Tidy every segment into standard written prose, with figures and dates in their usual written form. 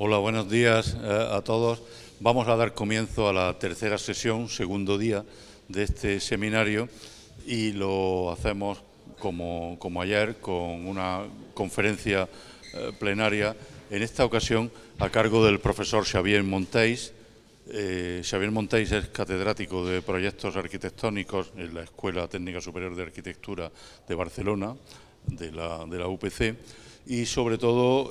Hola, buenos días a todos. Vamos a dar comienzo a la tercera sesión, segundo día de este seminario, y lo hacemos como ayer con una conferencia plenaria, en esta ocasión a cargo del profesor Xavier Monteis. Xavier Monteis es catedrático de proyectos arquitectónicos en la Escuela Técnica Superior de Arquitectura de Barcelona, de la UPC, y sobre todo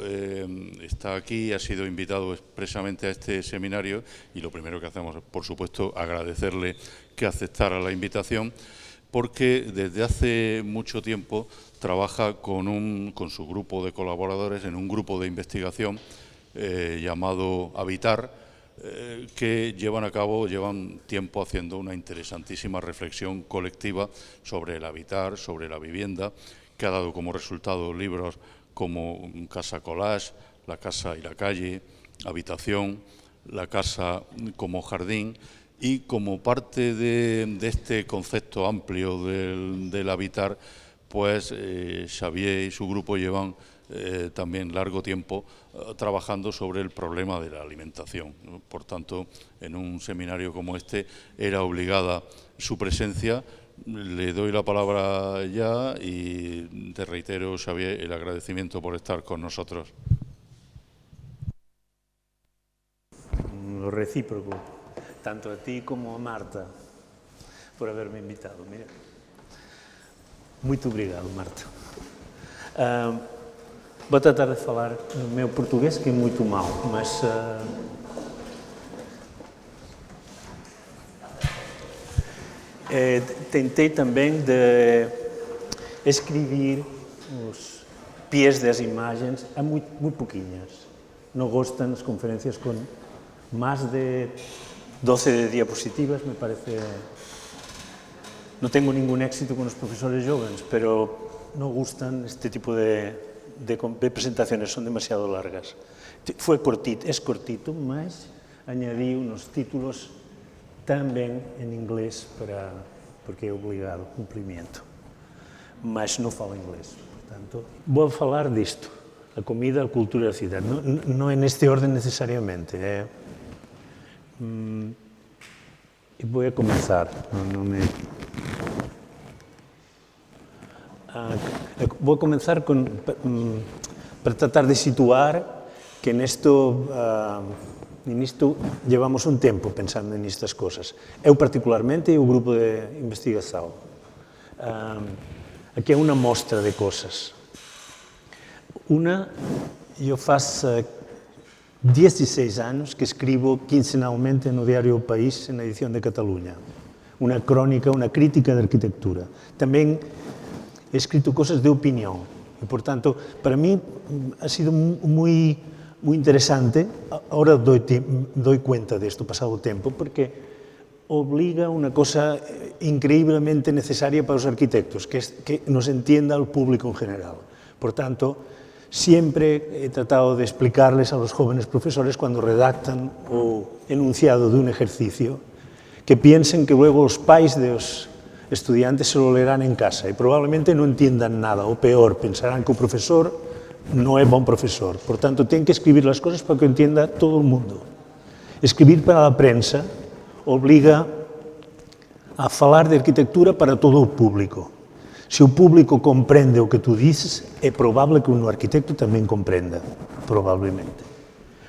está aquí, ha sido invitado expresamente a este seminario, y lo primero que hacemos es, por supuesto, agradecerle que aceptara la invitación, porque desde hace mucho tiempo trabaja con su grupo de colaboradores en un grupo de investigación llamado Habitar, que llevan tiempo haciendo una interesantísima reflexión colectiva sobre el habitar, sobre la vivienda, que ha dado como resultado libros como Casa Collage, La casa y la calle, Habitación, La casa como jardín, y como parte de este concepto amplio del habitar, pues Xavier y su grupo llevan también largo tiempo trabajando sobre el problema de la alimentación, ¿no? Por tanto, en un seminario como este era obligada su presencia. Le doy la palabra ya y te reitero, Xavier, el agradecimiento por estar con nosotros. Lo recíproco, tanto a ti como a Marta, por haberme invitado. Mira. Muito obrigado, Marta. Vou tratar de falar no meu português, que é muito mau, mas tentei também de escrever os pies das imagens a muito pouquinhas. Não gostam as conferências com mais de 12 diapositivas, me parece. No tengo ningún éxito con los profesores jóvenes, pero no gustan este tipo de presentaciones, son demasiado largas. Es cortito, mas añadí unos títulos también en inglés porque é obligado, cumprimento. Mas não falo inglês, portanto. Vou falar disto, a comida, a cultura da cidade. Não é neste ordem necessariamente. E vou a começar. Vou começar para tratar de situar que nisto llevamos un tempo pensando nestas cosas. Eu particularmente e o grupo de investigación. Aquí é unha mostra de cosas. Eu faço 16 anos que escribo quincenalmente no diario O País, na edición de Cataluña. Unha crónica, unha crítica de arquitectura. Tamén he escrito cosas de opinión y, por tanto, para mí ha sido muy interesante. Ahora doy cuenta de esto pasado tiempo, porque obliga una cosa increíblemente necesaria para los arquitectos, que es que nos entienda el público en general. Por tanto, siempre he tratado de explicarles a los jóvenes profesores cuando redactan o enunciado de un ejercicio, que piensen que luego los pais de los estudiantes se lo leerán en casa y probablemente no entiendan nada, o peor, pensarán que el profesor no es buen profesor. Por tanto, tienen que escribir las cosas para que entienda todo el mundo. Escribir para la prensa obliga a falar de arquitectura para todo el público. Si el público comprende lo que tú dices, es probable que un arquitecto también comprenda, probablemente.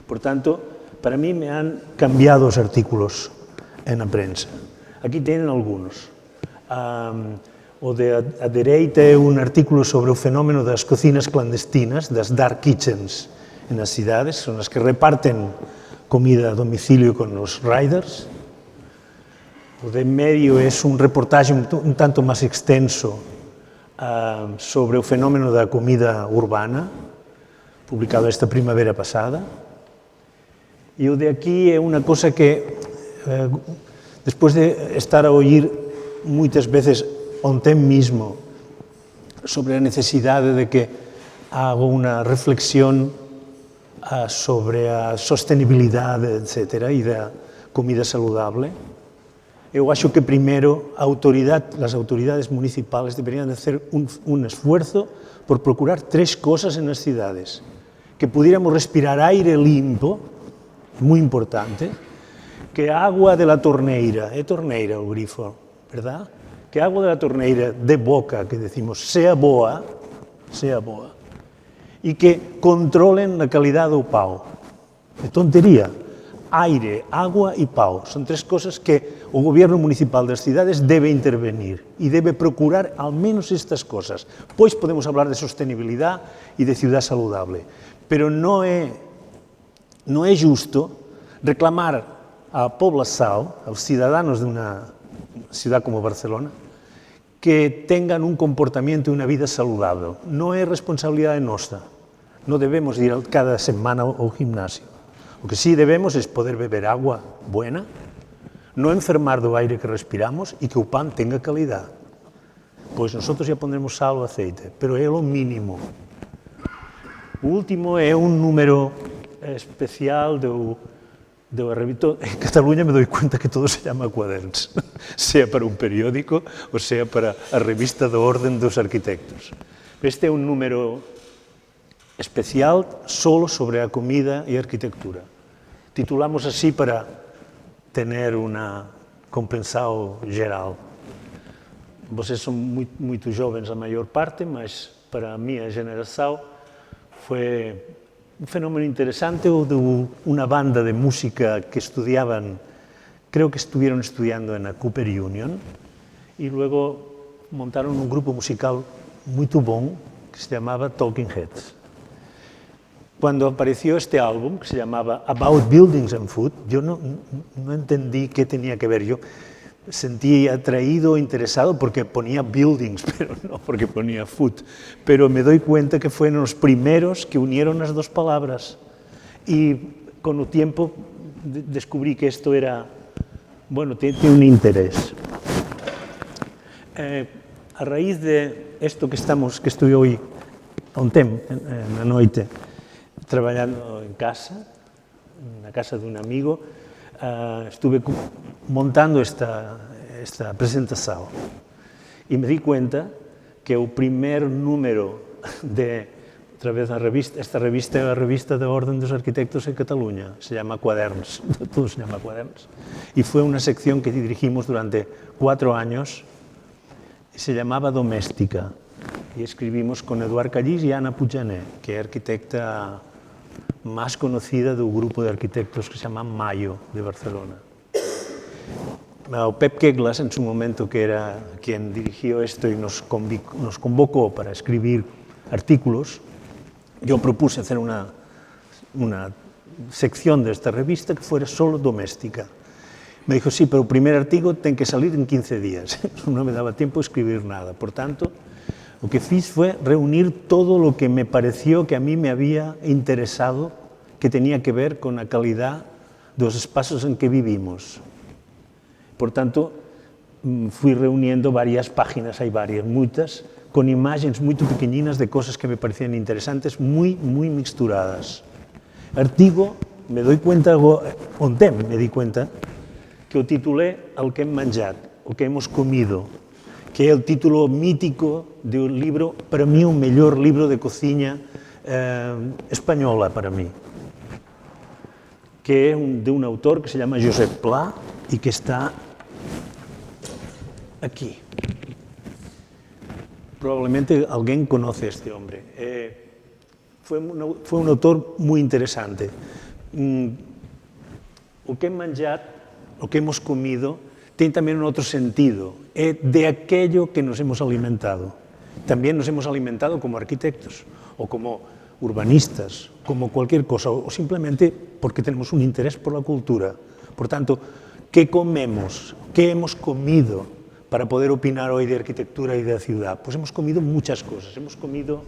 Por tanto, para mí me han cambiado los artículos en la prensa. Aquí tienen algunos. O a dereita é un artículo sobre o fenómeno das cocinas clandestinas, das dark kitchens en as cidades, son as que reparten comida a domicilio con os riders. O de medio é un reportaje un tanto máis extenso sobre o fenómeno da comida urbana, publicado esta primavera pasada. E o de aquí é unha cosa que, despois de estar a oír muitas veces ontem mismo sobre a necesidade de que haga unha reflexión sobre a sostenibilidade, etc., e da comida saludable. Eu acho que primeiro as autoridades municipales deberían hacer un esfuerzo por procurar tres cosas en las ciudades que pudiéramos respirar aire limpo, muy importante, que agua de la torneira, torneira el grifo, ¿verdad? Que agua de la torneira de boca, que decimos, sea boa, y que controlen la calidad do pau. De tontería. Aire, agua y pau. Son tres cosas que el gobierno municipal de las ciudades debe intervenir y debe procurar al menos estas cosas. Pues podemos hablar de sostenibilidad y de ciudad saludable. Pero no es justo reclamar a población, a los ciudadanos de una ciudad como Barcelona, que tengan un comportamiento y una vida saludable. No es responsabilidad nuestra. No debemos ir cada semana al gimnasio. Lo que sí debemos es poder beber agua buena, no enfermar del aire que respiramos y que el pan tenga calidad. Pues nosotros ya pondremos sal o aceite, pero es lo mínimo. O último é un número especial da revista. En Cataluña me doy cuenta que todo se llama Quaderns, sea para un periódico o sea para a revista do Orden dos Arquitectos. Este é un número especial solo sobre a comida e a arquitectura. Titulamos así para tener una compensado geral. Vocês son muito jovens a maior parte, mas para a minha geração foi un fenómeno interesante de una banda de música que estudiaban, creo que estuvieron estudiando en la Cooper Union, y luego montaron un grupo musical muy bon que se llamaba Talking Heads. Cuando apareció este álbum, que se llamaba About Buildings and Food, yo no entendí qué tenía que ver. Yo sentí atraído, interesado, porque ponía buildings, pero no porque ponía food. Pero me doy cuenta que fueron los primeros que unieron las dos palabras. Y con el tiempo descubrí que esto era, bueno, tiene un interés. A raíz de esto que estoy hoy, un temps, en la noche, trabajando en la casa de un amigo, estuve montando esta presentación y me di cuenta que el primer número de esta revista es la revista de Orden dos Arquitectos en Cataluña, se llama Quaderns, todo se llama Quaderns, y fue una sección que dirigimos durante 4 años y se llamaba Doméstica, y escribimos con Eduard Callís y Ana Pujané, que es arquitecta más conocida de un grupo de arquitectos que se llama Mayo, de Barcelona. Pep Keglas, en su momento, que era quien dirigió esto y nos convocó para escribir artículos, yo propuse hacer una sección de esta revista que fuera solo doméstica. Me dijo, sí, pero el primer artículo tiene que salir en 15 días. No me daba tiempo de escribir nada. Por tanto, lo que hice fue reunir todo lo que me pareció que a mí me había interesado, que tenía que ver con la calidad de los espacios en que vivimos. Por tanto, fui reuniendo varias páginas, hay varias, muchas, con imágenes muy pequeñinas de cosas que me parecían interesantes, muy mixturadas. Artigo, me doy cuenta, me di cuenta, que lo titulé El que hem menjat, el que hemos comido, que es el título mítico de un libro, para mí, un mejor libro de cocina española, para mí, que es de un autor que se llama Josep Pla y que está aquí. Probablemente alguien conoce a este hombre. Fue un autor muy interesante. Lo que hem menjat, lo que hemos comido, tiene también un otro sentido, de aquello que nos hemos alimentado. También nos hemos alimentado como arquitectos o como urbanistas, como cualquier cosa, o simplemente porque tenemos un interés por la cultura. Por tanto, ¿qué comemos? ¿Qué hemos comido para poder opinar hoy de arquitectura y de la ciudad? Pues hemos comido muchas cosas. Hemos comido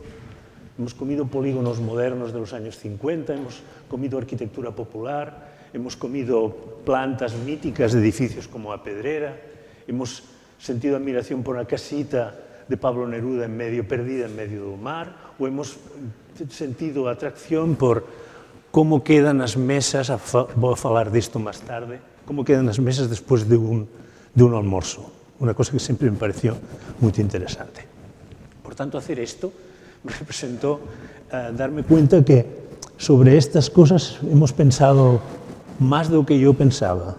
polígonos modernos de los años 50, hemos comido arquitectura popular, hemos comido plantas míticas de edificios como a Pedrera, hemos sentido admiración por una casita de Pablo Neruda perdida en medio del mar, o hemos sentido atracción por cómo quedan las mesas, voy a hablar de esto más tarde, cómo quedan las mesas después de un almuerzo, una cosa que siempre me pareció muy interesante. Por tanto, hacer esto me representó darme cuenta que Sobre estas cosas hemos pensado más de lo que yo pensaba.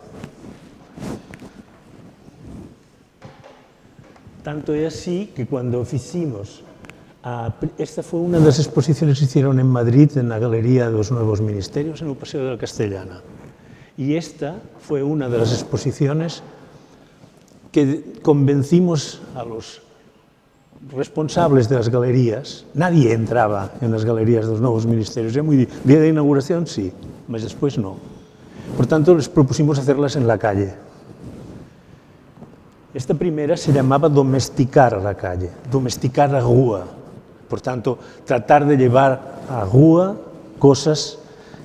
Tanto es así que cuando hicimos, esta fue una de las exposiciones que hicieron en Madrid, en la Galería de los Nuevos Ministerios, en el Paseo de la Castellana. Y esta fue una de las exposiciones que convencimos a los responsables de las galerías. Nadie entraba en las galerías de los Nuevos Ministerios. El día de inauguración sí, pero después no. Por tanto, les propusimos hacerlas en la calle. Esta primera se llamaba domesticar la calle, domesticar la rúa. Por tanto, tratar de llevar a rúa cosas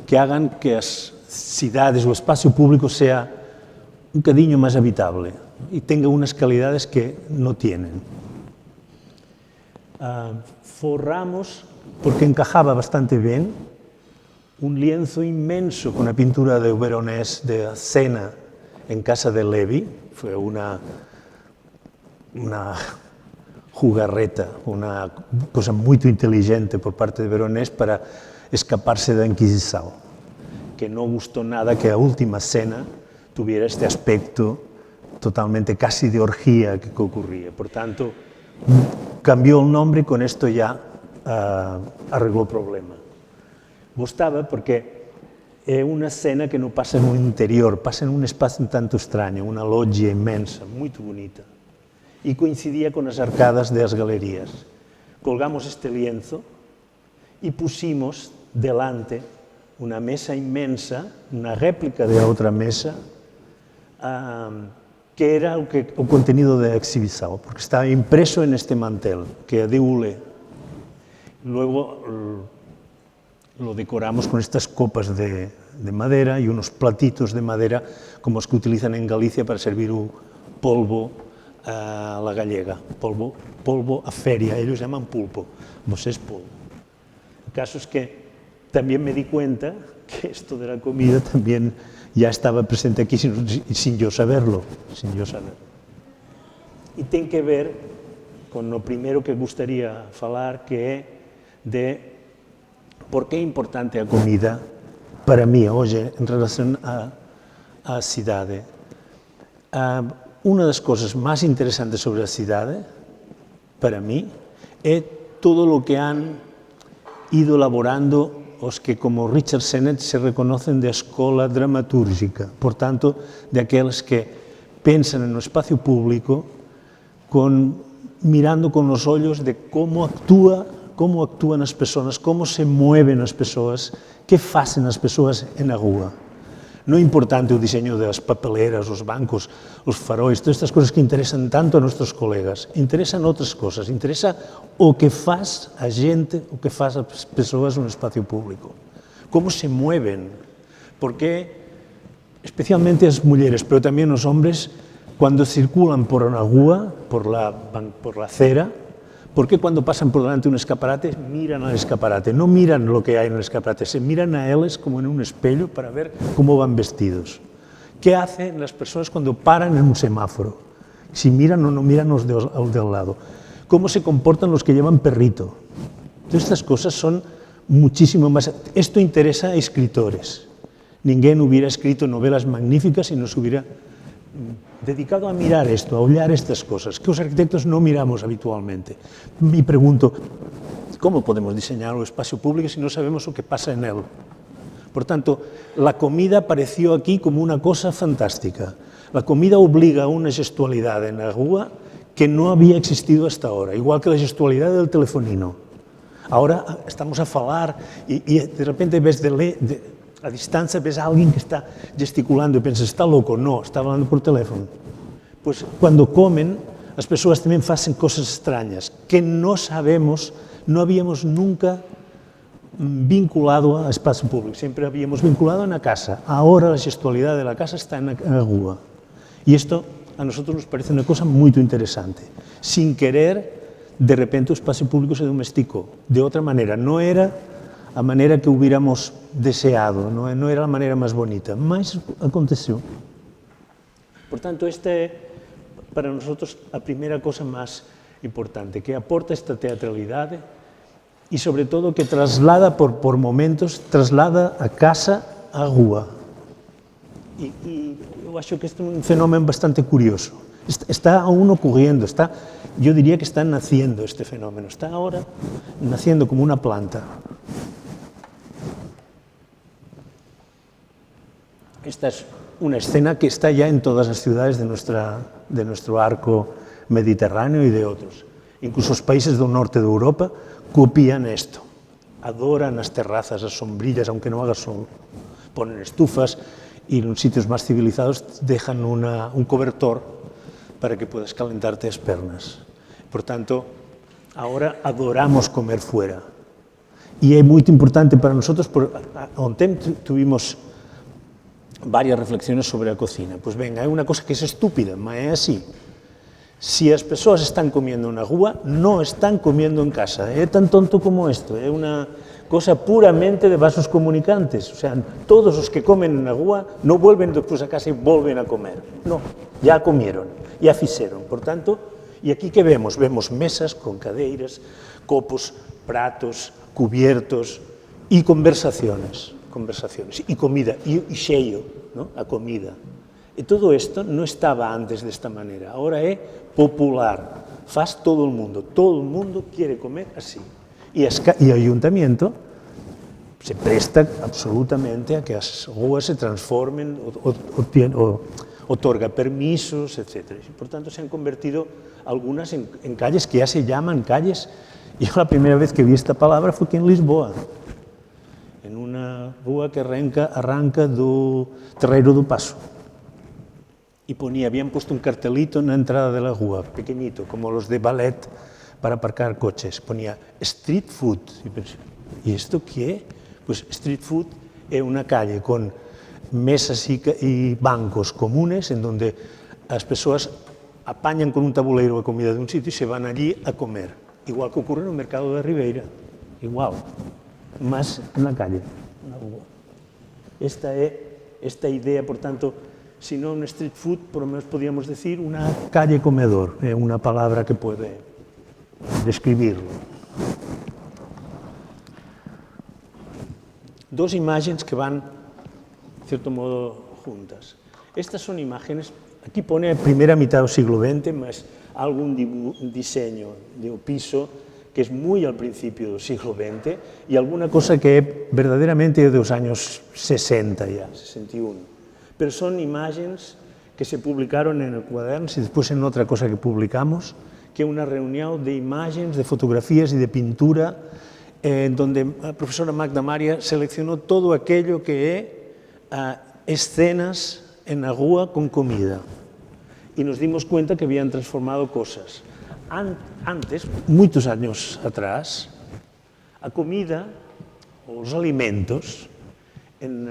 que hagan que las ciudades o espacio público sea un cariño más habitable y tenga unas calidades que no tienen. Forramos, porque encajaba bastante bien, un lienzo inmenso con la pintura de Veronés de la cena en casa de Levi. Fue una jugarreta, una cosa muy inteligente por parte de Veronés para escaparse de la Inquisición, que no gustó nada que la última cena tuviera este aspecto totalmente casi de orgía que ocurría. Por tanto, cambió el nombre y con esto ya arregló el problema. Gustaba porque es una escena que no pasa en un interior, pasa en un espacio un tanto extraño, una loggia inmensa, muy bonita. Y coincidía con las arcadas de las galerías. Colgamos este lienzo y pusimos delante una mesa inmensa, una réplica de otra mesa, que era el contenido de la exhibición, porque estaba impreso en este mantel, que es de hule. Luego lo decoramos con estas copas de madera y unos platitos de madera como los que utilizan en Galicia para servir un polvo a la gallega, polvo a feria, ellos llaman pulpo, vos es polvo. El caso es que también me di cuenta que esto de la comida también ya estaba presente aquí sin yo saberlo, Y tiene que ver con lo primero que gustaría falar, que é de por qué é importante a comida para mí hoxe en relación á cidade. Una das cosas máis interesantes sobre a cidade, para mí, é todo o que han ido elaborando os que, como Richard Sennett, se reconocen de escola dramatúrgica, por tanto, de aqueles que pensan no espacio público mirando con os ollos de como actúan as persoas, como se mueven as persoas, que facen as persoas na rúa. Non é importante o diseño das papeleras, os bancos, os faróis, todas estas cosas que interesan tanto a nuestros colegas. Interesan outras cosas, interesa o que faz a gente, o que faz as persoas no espacio público. Como se mueven, porque especialmente as mulleres, pero tamén os hombres, cuando circulan por una rúa, por la acera, porque cuando pasan por delante de un escaparate, miran al escaparate, no miran lo que hay en el escaparate, se miran a ellos como en un espejo para ver cómo van vestidos. ¿Qué hacen las personas cuando paran en un semáforo? Si miran o no miran los de al lado. ¿Cómo se comportan los que llevan perrito? Todas estas cosas son muchísimo más... Esto interesa a escritores. Ninguén hubiera escrito novelas magníficas si no se hubiera dedicado a mirar esto, a hollar estas cosas, que los arquitectos no miramos habitualmente. Me pregunto, ¿cómo podemos diseñar un espacio público si no sabemos lo que pasa en él? Por tanto, la comida apareció aquí como una cosa fantástica. La comida obliga a una gestualidad en la rúa que no había existido hasta ahora, igual que la gestualidad del telefonino. Ahora estamos a falar y de repente ves a distancia ves a alguien que está gesticulando y piensas, está loco. No, está hablando por teléfono. Pues cuando comen, las personas también hacen cosas extrañas que no sabemos, no habíamos nunca vinculado al espacio público. Siempre habíamos vinculado en la casa. Ahora la gestualidad de la casa está en la rúa. Y esto a nosotros nos parece una cosa muy interesante. Sin querer, de repente el espacio público se domesticó. De otra manera, no era a manera que hubiéramos deseado, no era la manera más bonita, mas aconteció. Por tanto, esta es para nosotros la primera cosa más importante, que aporta esta teatralidad e, sobre todo, que traslada por momentos, traslada a casa a rúa. E eu acho que este é un fenómeno bastante curioso. Está aún ocurriendo, yo diría que está naciendo este fenómeno, está ahora naciendo como una planta. Esta es una escena que está ya en todas las ciudades de nuestro arco mediterráneo y de otros. Incluso los países del norte de Europa copian esto. Adoran las terrazas, las sombrillas, aunque no haga sol. Ponen estufas y en sitios más civilizados dejan un cobertor para que puedas calentarte las pernas. Por tanto, ahora adoramos comer fuera. Y es muy importante para nosotros, tuvimos varias reflexiones sobre la cocina. Pues venga, hay una cosa que es estúpida, pero es así. Si las personas están comiendo en una rúa, no están comiendo en casa. Es tan tonto como esto, es una cosa puramente de vasos comunicantes. O sea, todos los que comen en una rúa no vuelven después a casa y vuelven a comer. No, ya comieron, ya fixeron. Por tanto, y aquí ¿qué vemos? Vemos mesas con cadeiras, copos, pratos, cubiertos y conversaciones, y comida, y xeio, ¿no? A comida. E todo isto non estaba antes desta maneira, ahora é popular, faz todo o mundo quiere comer así. E o ayuntamiento se presta absolutamente a que as rúas se transformen, otorga permisos, etc. Por tanto, se han convertido algunas en calles que ya se llaman calles. Yo la primera vez que vi esta palabra fue aquí en Lisboa, en una rúa que arranca do Terreiro do Paso. Y habían puesto un cartelito en la entrada de la rúa, pequeñito, como los de ballet para aparcar coches. Ponía street food. Y pensé, ¿y esto qué? Pues street food es una calle con mesas y bancos comunes en donde las personas apañan con un tabuleiro de comida de un sitio y se van allí a comer. Igual que ocurre en el mercado de Ribeira. Igual. Más en la calle. En la rúa. Esta idea, por tanto, si no un street food, por lo menos podríamos decir una calle comedor, una palabra que puede describirlo. Dos imágenes que van, de cierto modo, juntas. Estas son imágenes, aquí pone primera mitad del siglo XX, más algún diseño de un piso que es muy al principio del siglo XX y alguna cosa que es verdaderamente de los años 60 ya, 61. Pero son imágenes que se publicaron en el Quaderns y después en otra cosa que publicamos, que es una reunión de imágenes, de fotografías y de pintura, donde la profesora Magda Maria seleccionó todo aquello que es escenas en la rúa con comida. Y nos dimos cuenta que habían transformado cosas. Antes, muchos años atrás, a comida, o los alimentos, en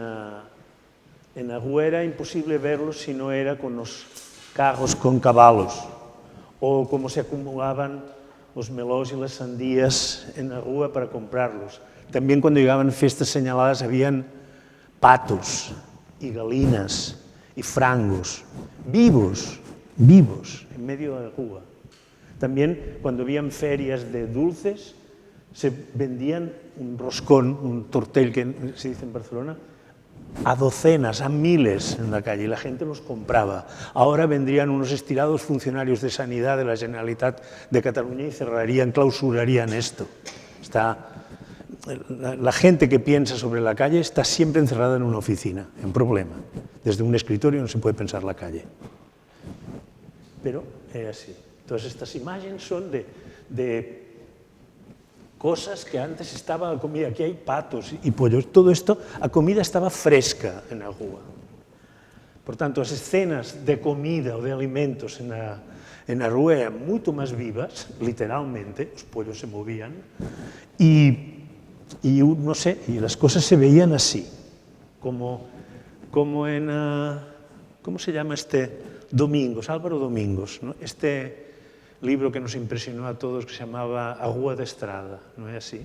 la rúa era imposible verlos si no era con los carros con caballos, o cómo se acumulaban los melós y las sandías en la rúa para comprarlos. También cuando llegaban fiestas señaladas habían patos y galinas y frangos, vivos, en medio de la rúa. También cuando habían ferias de dulces, se vendían un roscón, un tortell que se dice en Barcelona, a docenas, a miles en la calle, y la gente los compraba. Ahora vendrían unos estirados funcionarios de sanidad de la Generalitat de Cataluña y cerrarían, clausurarían esto. La gente que piensa sobre la calle está siempre encerrada en una oficina, en problema. Desde un escritorio no se puede pensar la calle. Pero es así. Entonces, estas imágenes son de cosas que antes estaba la comida. Aquí hay patos y pollos. Todo esto, la comida estaba fresca en la rúa. Por tanto, las escenas de comida o de alimentos en la rúa eran mucho más vivas, literalmente, los pollos se movían, y no sé, y las cosas se veían así, como en, ¿cómo se llama este? Domingos, Álvaro Domingos, ¿no? Este libro que nos impresionó a todos que se llamaba A Rúa de Estrada, ¿no es así?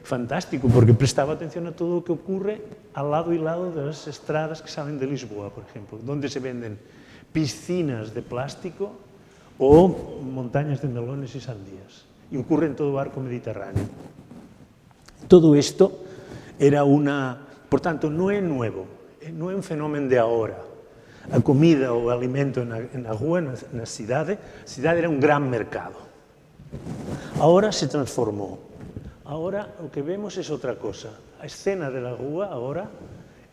Fantástico, porque prestaba atención a todo lo que ocurre al lado y lado de las estradas que salen de Lisboa, por ejemplo, donde se venden piscinas de plástico o montañas de melones y sandías. y ocurre en todo el arco mediterráneo. Todo esto era por tanto, no es nuevo, no é un fenómeno de agora. A comida ou o alimento na rúa, na cidade, a cidade era un gran mercado. Ahora se transformou. Ahora o que vemos es outra cosa. A escena de la rúa ahora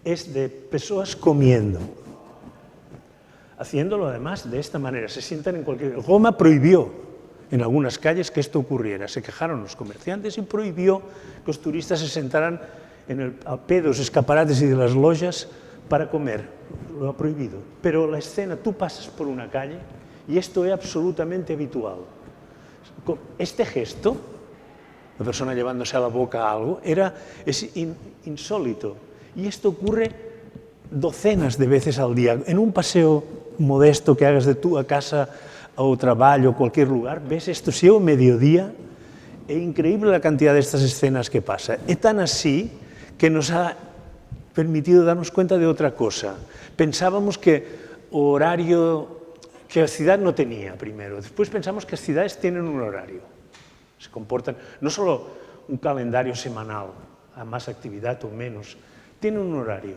es de persoas comiendo. Haciéndolo además de esta manera. Se sientan en cualquier... Roma prohibió en algunas calles que esto ocurriera. Se quejaron los comerciantes y prohibió que los turistas se sentaran al pie de los escaparates y de las lojas para comer. Lo ha prohibido. Pero la escena, tú pasas por una calle y esto es absolutamente habitual. Este gesto, la persona llevándose a la boca algo, es insólito. Y esto ocurre docenas de veces al día. En un paseo modesto que hagas de tú a casa o trabajo o cualquier lugar, ves esto, si es un mediodía, es increíble la cantidad de estas escenas que pasa. Es tan así que nos ha permitido darnos cuenta de otra cosa. Pensábamos que la ciudad no tenía primero, después pensamos que las ciudades tienen un horario, se comportan, no solo un calendario semanal, a más actividad o menos, tienen un horario.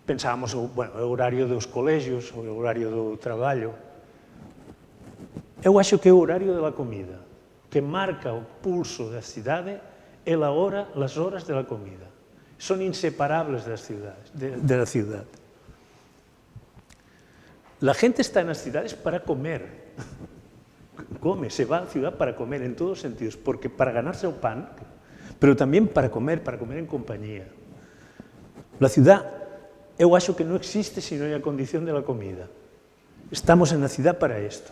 Pensábamos, bueno, o horario dos colegios, o horario do traballo. Eu acho que é o horario da comida, que marca o pulso da cidade é as horas da comida. Son inseparables de la ciudad. La gente está en las ciudades para comer. Come, se va a la ciudad para comer en todos sentidos, porque para ganarse el pan, pero también para comer en compañía. La ciudad, eu acho que no existe si no hay la condición de la comida. Estamos en la ciudad para esto.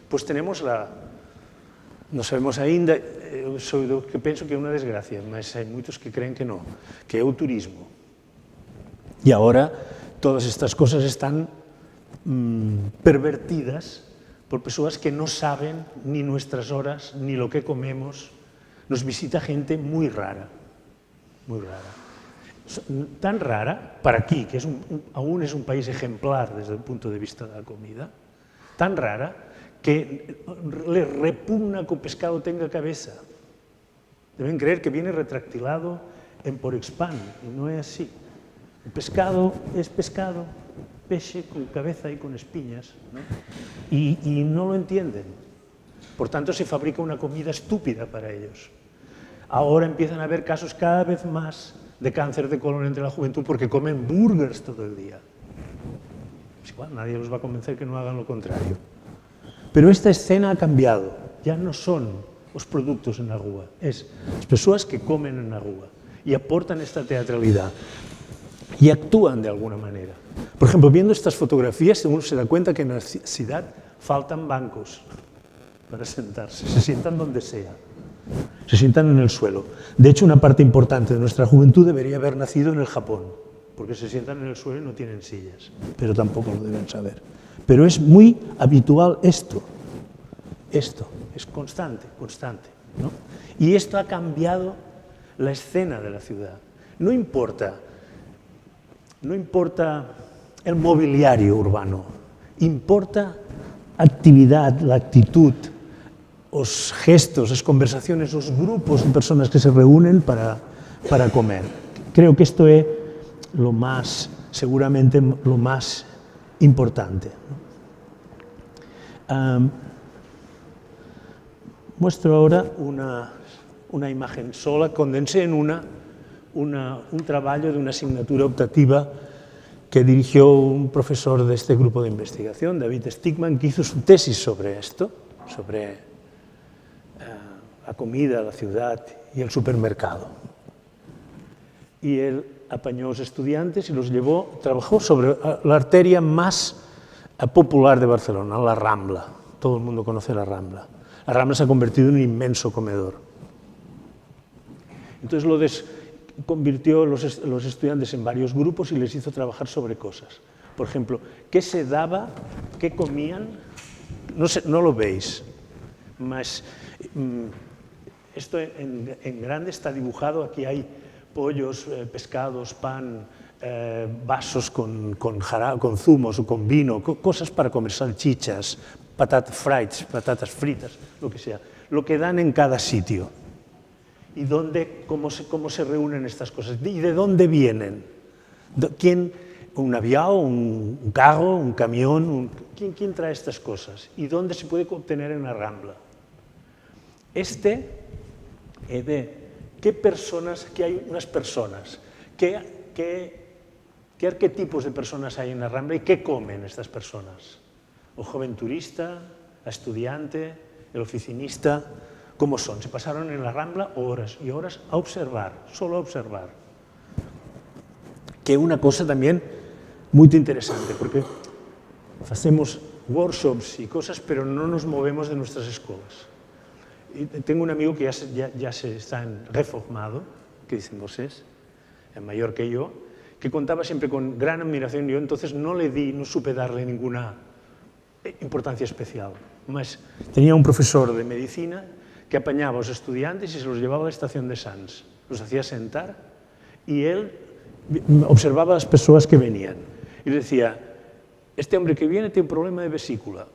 Pues tenemos no sabemos ainda, eu sou do que penso que é unha desgracia, mas hai moitos que creen que non, que é o turismo. E agora todas estas cosas están pervertidas por persoas que non saben ni nuestras horas, ni lo que comemos. Nos visita gente muy rara, muy rara. Tan rara, para aquí, que aún es un país ejemplar desde el punto de vista de la comida, tan rara que le repugna que el pescado tenga cabeza. Deben creer que viene retractilado en Porexpan, y no es así. El pescado es pescado, peixe con cabeza y con espiñas, ¿no? Y no lo entienden. Por tanto, se fabrica una comida estúpida para ellos. Ahora empiezan a haber casos cada vez más de cáncer de colon entre la juventud porque comen burgers todo el día. Es igual, nadie los va a convencer que no hagan lo contrario. Pero esta escena ha cambiado. Ya no son los productos en la rúa, es las personas que comen en la rúa y aportan esta teatralidad y actúan de alguna manera. Por ejemplo, viendo estas fotografías, uno se da cuenta que en la ciudad faltan bancos para sentarse, se sientan donde sea, se sientan en el suelo. De hecho, una parte importante de nuestra juventud debería haber nacido en el Japón, porque se sientan en el suelo y no tienen sillas, pero tampoco lo deben saber. Pero es muy habitual esto es constante, ¿no? Y esto ha cambiado la escena de la ciudad. No importa el mobiliario urbano, importa actividad, la actitud, los gestos, las conversaciones, los grupos de personas que se reúnen para comer. Creo que esto es seguramente lo más importante. Muestro ahora una imagen sola, condensé en un trabajo de una asignatura optativa que dirigió un profesor de este grupo de investigación, David Stigman, que hizo su tesis sobre esto, sobre la comida, la ciudad y el supermercado. Y él apañó a los estudiantes y los llevó, trabajó sobre la arteria más popular de Barcelona, la Rambla. Todo el mundo conoce la Rambla. La Rambla se ha convertido en un inmenso comedor. Entonces convirtió los estudiantes en varios grupos y les hizo trabajar sobre cosas. Por ejemplo, ¿qué se daba, qué comían? No lo veis, mas esto en grande está dibujado. Aquí hay pollos, pescados, pan, vasos con zumos o con vino, cosas para comer, salchichas, patatas fritas, lo que sea. lo que dan en cada sitio y cómo se reúnen estas cosas y de dónde vienen. ¿Quién, un avión, un carro, un camión? ¿Quién trae estas cosas? ¿Y dónde se puede obtener en la Rambla? ¿Qué personas, que hay unas personas? ¿Qué arquetipos de personas hay en la Rambla y qué comen estas personas? El joven turista, el estudiante, el oficinista, ¿cómo son? Se pasaron en la Rambla horas y horas a observar, solo a observar. Que es una cosa también muy interesante, porque hacemos workshops y cosas, pero no nos movemos de nuestras escuelas. Y tengo un amigo que ya se está reformado, que dicen vos es mayor que yo, que contaba siempre con gran admiración. Yo entonces no supe darle ninguna importancia especial. Mas tenía un profesor de medicina que apañaba a los estudiantes y se los llevaba a la estación de Sants. Los hacía sentar y él observaba a las personas que venían y le decía: este hombre que viene tiene un problema de vesícula.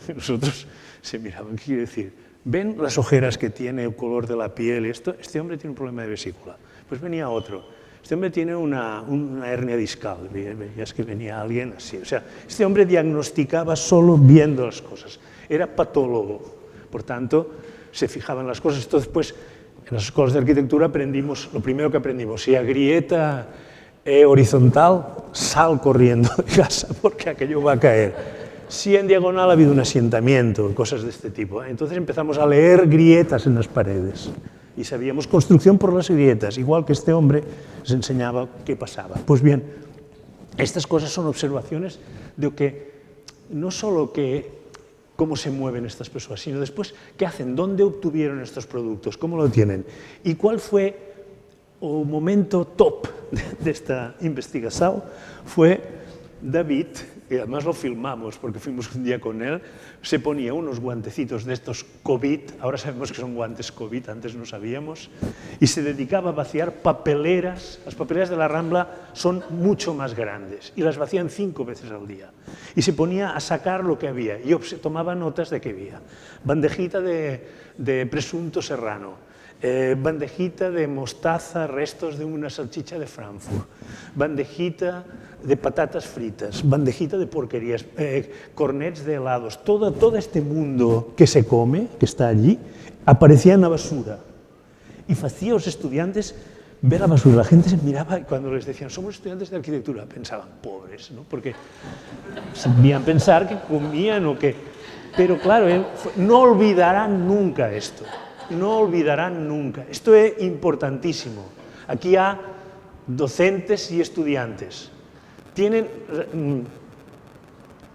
Y nosotros se miraban, ¿qué quiere decir? ¿Ven las ojeras que tiene, el color de la piel? Este hombre tiene un problema de vesícula. Pues venía otro. Este hombre tiene una hernia discal. Veías que venía alguien así. O sea, este hombre diagnosticaba solo viendo las cosas. Era patólogo. Por tanto, se fijaba en las cosas. Entonces, pues, en las escuelas de arquitectura aprendimos, lo primero que aprendimos, si la grieta es horizontal, sal corriendo de casa porque aquello va a caer. Si en diagonal ha habido un asentamiento, cosas de este tipo. Entonces empezamos a leer grietas en las paredes y sabíamos construcción por las grietas, igual que este hombre nos enseñaba qué pasaba. Pues bien, estas cosas son observaciones de que no solo cómo se mueven estas personas, sino después qué hacen, dónde obtuvieron estos productos, cómo lo tienen y cuál fue el momento top de esta investigación. Fue David, que además lo filmamos porque fuimos un día con él, se ponía unos guantecitos de estos COVID, ahora sabemos que son guantes COVID, antes no sabíamos, y se dedicaba a vaciar papeleras. Las papeleras de la Rambla son mucho más grandes y las vacían 5 veces al día. Y se ponía a sacar lo que había y tomaba notas de qué había. Bandejita de presunto serrano, bandejita de mostaza, restos de una salchicha de Frankfurt, bandejita de patatas fritas, bandejita de porquerías, cornets de helados. Todo este mundo que se come, que está allí, aparecía en la basura. Y hacía a los estudiantes ver la basura. La gente se miraba y cuando les decían somos estudiantes de arquitectura, pensaban pobres, ¿no? Porque sabían pensar que comían o que... Pero claro, no olvidarán nunca esto. No olvidarán nunca. Esto es importantísimo. Aquí hay docentes y estudiantes. Tienen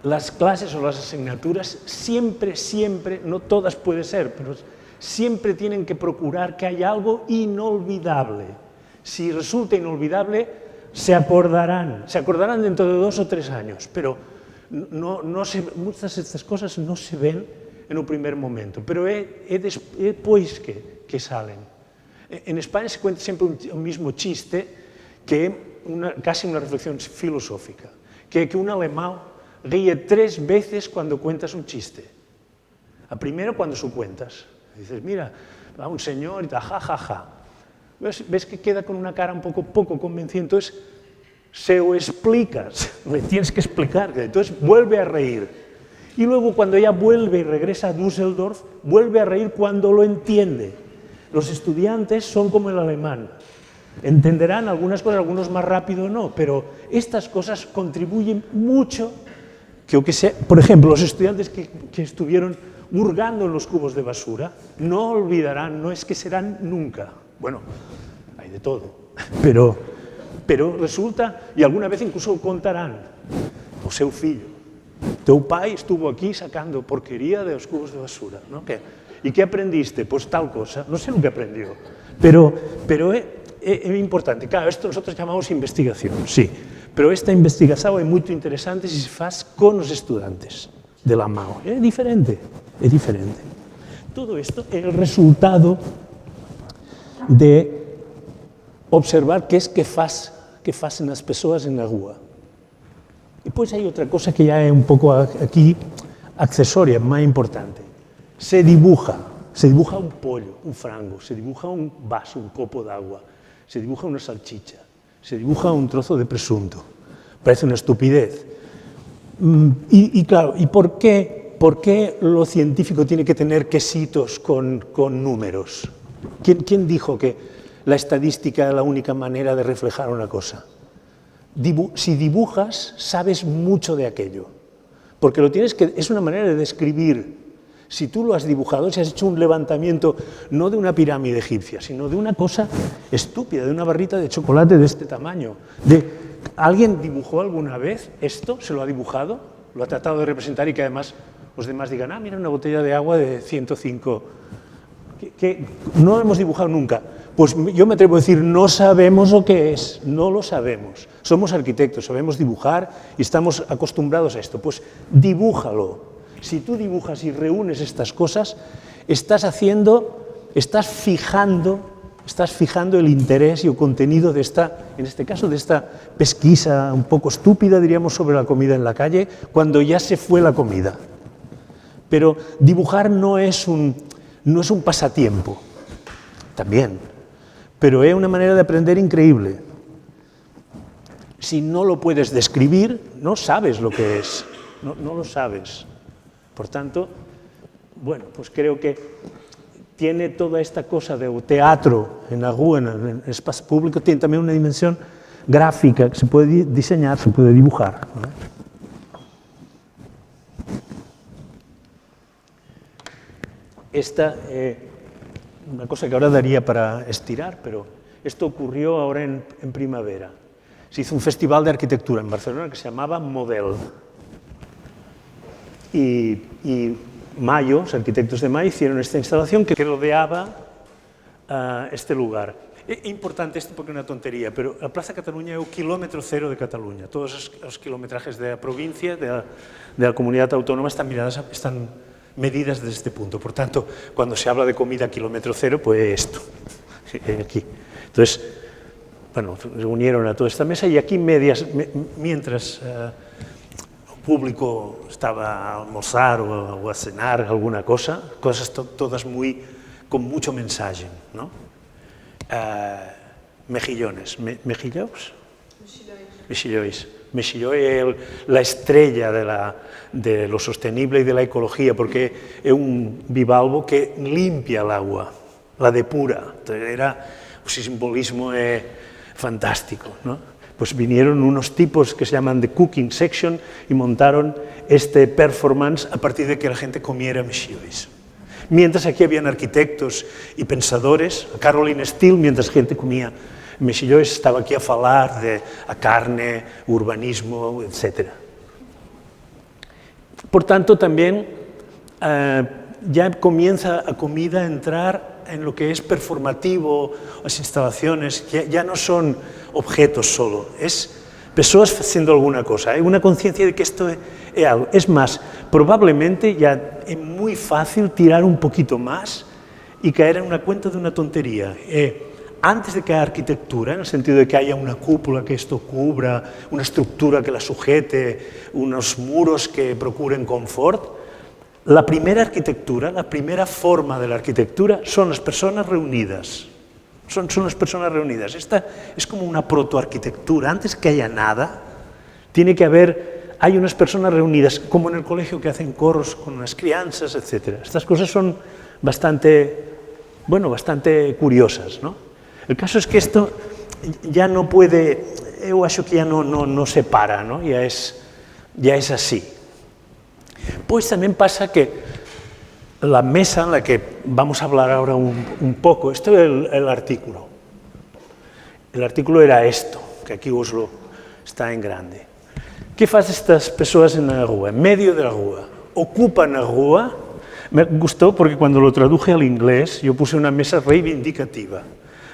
las clases o las asignaturas siempre, no todas puede ser, pero siempre tienen que procurar que haya algo inolvidable. Si resulta inolvidable, se acordarán dentro de 2 o 3 años, pero muchas de estas cosas no se ven en un primer momento, pero es después que salen. En España se cuenta siempre un mismo chiste, que es casi una reflexión filosófica, que un alemán ríe 3 veces cuando cuentas un chiste. La primera cuando lo cuentas. Dices, mira, va un señor y tal, ja, ja, ja. ¿Ves que queda con una cara un poco convencida? Entonces, se lo explicas, le tienes que explicar, entonces vuelve a reír. Y luego cuando ya vuelve y regresa a Düsseldorf, vuelve a reír cuando lo entiende. Los estudiantes son como el alemán. Entenderán algunas cosas, algunos más rápido o no, pero estas cosas contribuyen mucho. Por ejemplo, los estudiantes que estuvieron hurgando en los cubos de basura no olvidarán, no es que serán nunca. Bueno, hay de todo, pero resulta, y alguna vez incluso contarán, o seu fillo, teu pai estuvo aquí sacando porquería de los cubos de basura, ¿no? ¿Y qué aprendiste? Pues tal cosa, no sé lo que aprendió, pero es importante. Claro, esto nosotros llamamos investigación, sí, pero esta investigación es muy interesante si se hace con los estudiantes de la MAO. Es diferente. Todo esto es el resultado de observar qué es que hacen las personas en la rúa. Y pues hay otra cosa que ya es un poco aquí accesoria, más importante. Se dibuja. se dibuja un pollo, un frango, se dibuja un vaso, un copo de agua, se dibuja una salchicha, se dibuja un trozo de presunto. Parece una estupidez. Y claro, ¿y por qué lo científico tiene que tener quesitos con números? ¿Quién dijo que la estadística es la única manera de reflejar una cosa? Si dibujas, sabes mucho de aquello, porque es una manera de describir. Si tú lo has dibujado, si has hecho un levantamiento, no de una pirámide egipcia, sino de una cosa estúpida, de una barrita de chocolate de este tamaño. ¿Alguien dibujó alguna vez esto? ¿Se lo ha dibujado? ¿Lo ha tratado de representar y que además los demás digan, ah, mira, una botella de agua de 105? Que no lo hemos dibujado nunca. Pues yo me atrevo a decir, no sabemos lo que es, no lo sabemos. Somos arquitectos, sabemos dibujar y estamos acostumbrados a esto. Pues dibújalo. Si tú dibujas y reúnes estas cosas, estás fijando el interés y el contenido de en este caso, de esta pesquisa un poco estúpida, diríamos, sobre la comida en la calle, cuando ya se fue la comida. Pero dibujar no es un pasatiempo, también, pero es una manera de aprender increíble. Si no lo puedes describir, no sabes lo que es, no lo sabes. Por tanto, bueno, pues creo que tiene toda esta cosa de teatro en Argüe, en el espacio público, tiene también una dimensión gráfica que se puede diseñar, se puede dibujar, ¿no? Esta una cosa que ahora daría para estirar, pero esto ocurrió ahora en primavera. Se hizo un festival de arquitectura en Barcelona que se llamaba Model. Y Mayo, los arquitectos de Mayo, hicieron esta instalación que rodeaba este lugar. É importante isto porque é unha tontería, pero a Plaza Cataluña é o kilómetro cero de Cataluña. Todos os kilometrajes da provincia, da comunidade autónoma, están medidas desde este punto. Por tanto, cuando se habla de comida a kilómetro cero, pues esto, aquí. Entonces, bueno, reunieron a toda esta mesa y aquí mientras el público estaba a almorzar o a cenar alguna cosa, cosas todas con mucho mensaje, ¿no? Mejillones. ¿Mejillones? Mexillois. Mexilló es la estrella de lo sostenible y de la ecología, porque es un bivalvo que limpia el agua, la depura. El simbolismo es fantástico, ¿no? Pues vinieron unos tipos que se llaman The Cooking Section y montaron este performance a partir de que la gente comiera mexillois. Mientras aquí habían arquitectos y pensadores, Caroline Steele, mientras gente comía mexillois, estaba aquí a falar de a carne, urbanismo, etc. Por tanto, también ya comienza a comida a entrar en lo que es performativo, las instalaciones, ya no son objetos solo, es personas haciendo alguna cosa, hay una conciencia de que esto es algo. Es más, probablemente ya es muy fácil tirar un poquito más y caer en una cuenta de una tontería. Antes de que haya arquitectura, en el sentido de que haya una cúpula que esto cubra, una estructura que la sujete, unos muros que procuren confort, la primera arquitectura, la primera forma de la arquitectura son las personas reunidas. Son las personas reunidas. Esta es como una protoarquitectura. Antes que haya nada, hay unas personas reunidas, como en el colegio que hacen coros con unas crianzas, etc. Estas cosas son bastante curiosas, ¿no? El caso es que esto ya no puede, yo acho que ya no se para, ¿no? Ya es así. Pues también pasa que la mesa en la que vamos a hablar ahora un poco, esto es el artículo. El artículo era esto, que aquí está en grande. ¿Qué hacen estas personas en la rúa, en medio de la rúa? Ocupan la rúa. Me gustó porque cuando lo traduje al inglés, yo puse una mesa reivindicativa.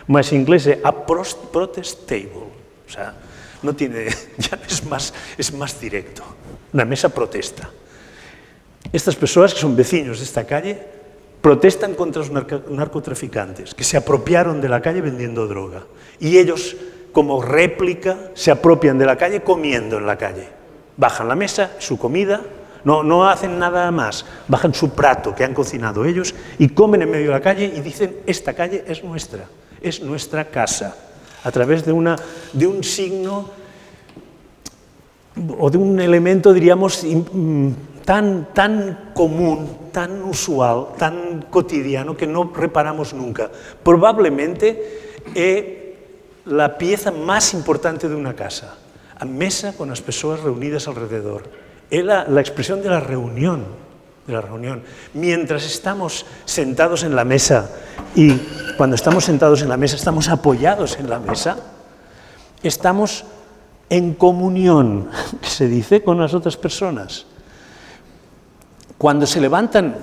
Más inglés es a protest table, o sea, no tiene, ya es más directo, una mesa protesta. Estas personas, que son vecinos de esta calle, protestan contra los narcotraficantes, que se apropiaron de la calle vendiendo droga. Y ellos, como réplica, se apropian de la calle comiendo en la calle. Bajan la mesa, su comida, no hacen nada más, bajan su prato que han cocinado ellos y comen en medio de la calle y dicen, esta calle es nuestra casa, a través de un signo o de un elemento, diríamos, tan común, tan usual, tan cotidiano, que no reparamos nunca. Probablemente la pieza más importante de una casa, a mesa con las personas reunidas alrededor. Es la expresión de la reunión. Mientras estamos sentados en la mesa, y cuando estamos sentados en la mesa estamos apoyados en la mesa, estamos en comunión, que se dice, con las otras personas. Cuando se levantan,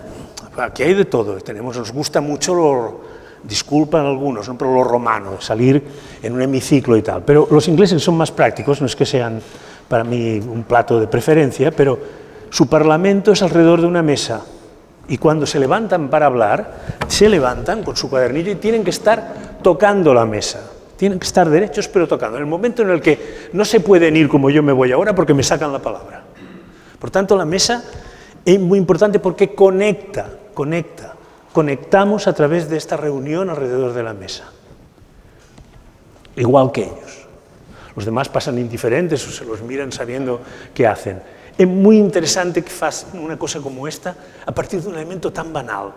aquí hay de todo, nos gusta mucho, disculpan algunos, ¿no?, pero lo romano, salir en un hemiciclo y tal, pero los ingleses son más prácticos, no es que sean para mí un plato de preferencia, pero su parlamento es alrededor de una mesa, y cuando se levantan para hablar, se levantan con su cuadernillo y tienen que estar tocando la mesa. Tienen que estar derechos pero tocando, en el momento en el que no se pueden ir como yo me voy ahora porque me sacan la palabra. Por tanto, la mesa es muy importante porque conectamos a través de esta reunión alrededor de la mesa. Igual que ellos. Los demás pasan indiferentes o se los miran sabiendo qué hacen. Es muy interesante que facin una cosa como esta a partir de un elemento tan banal,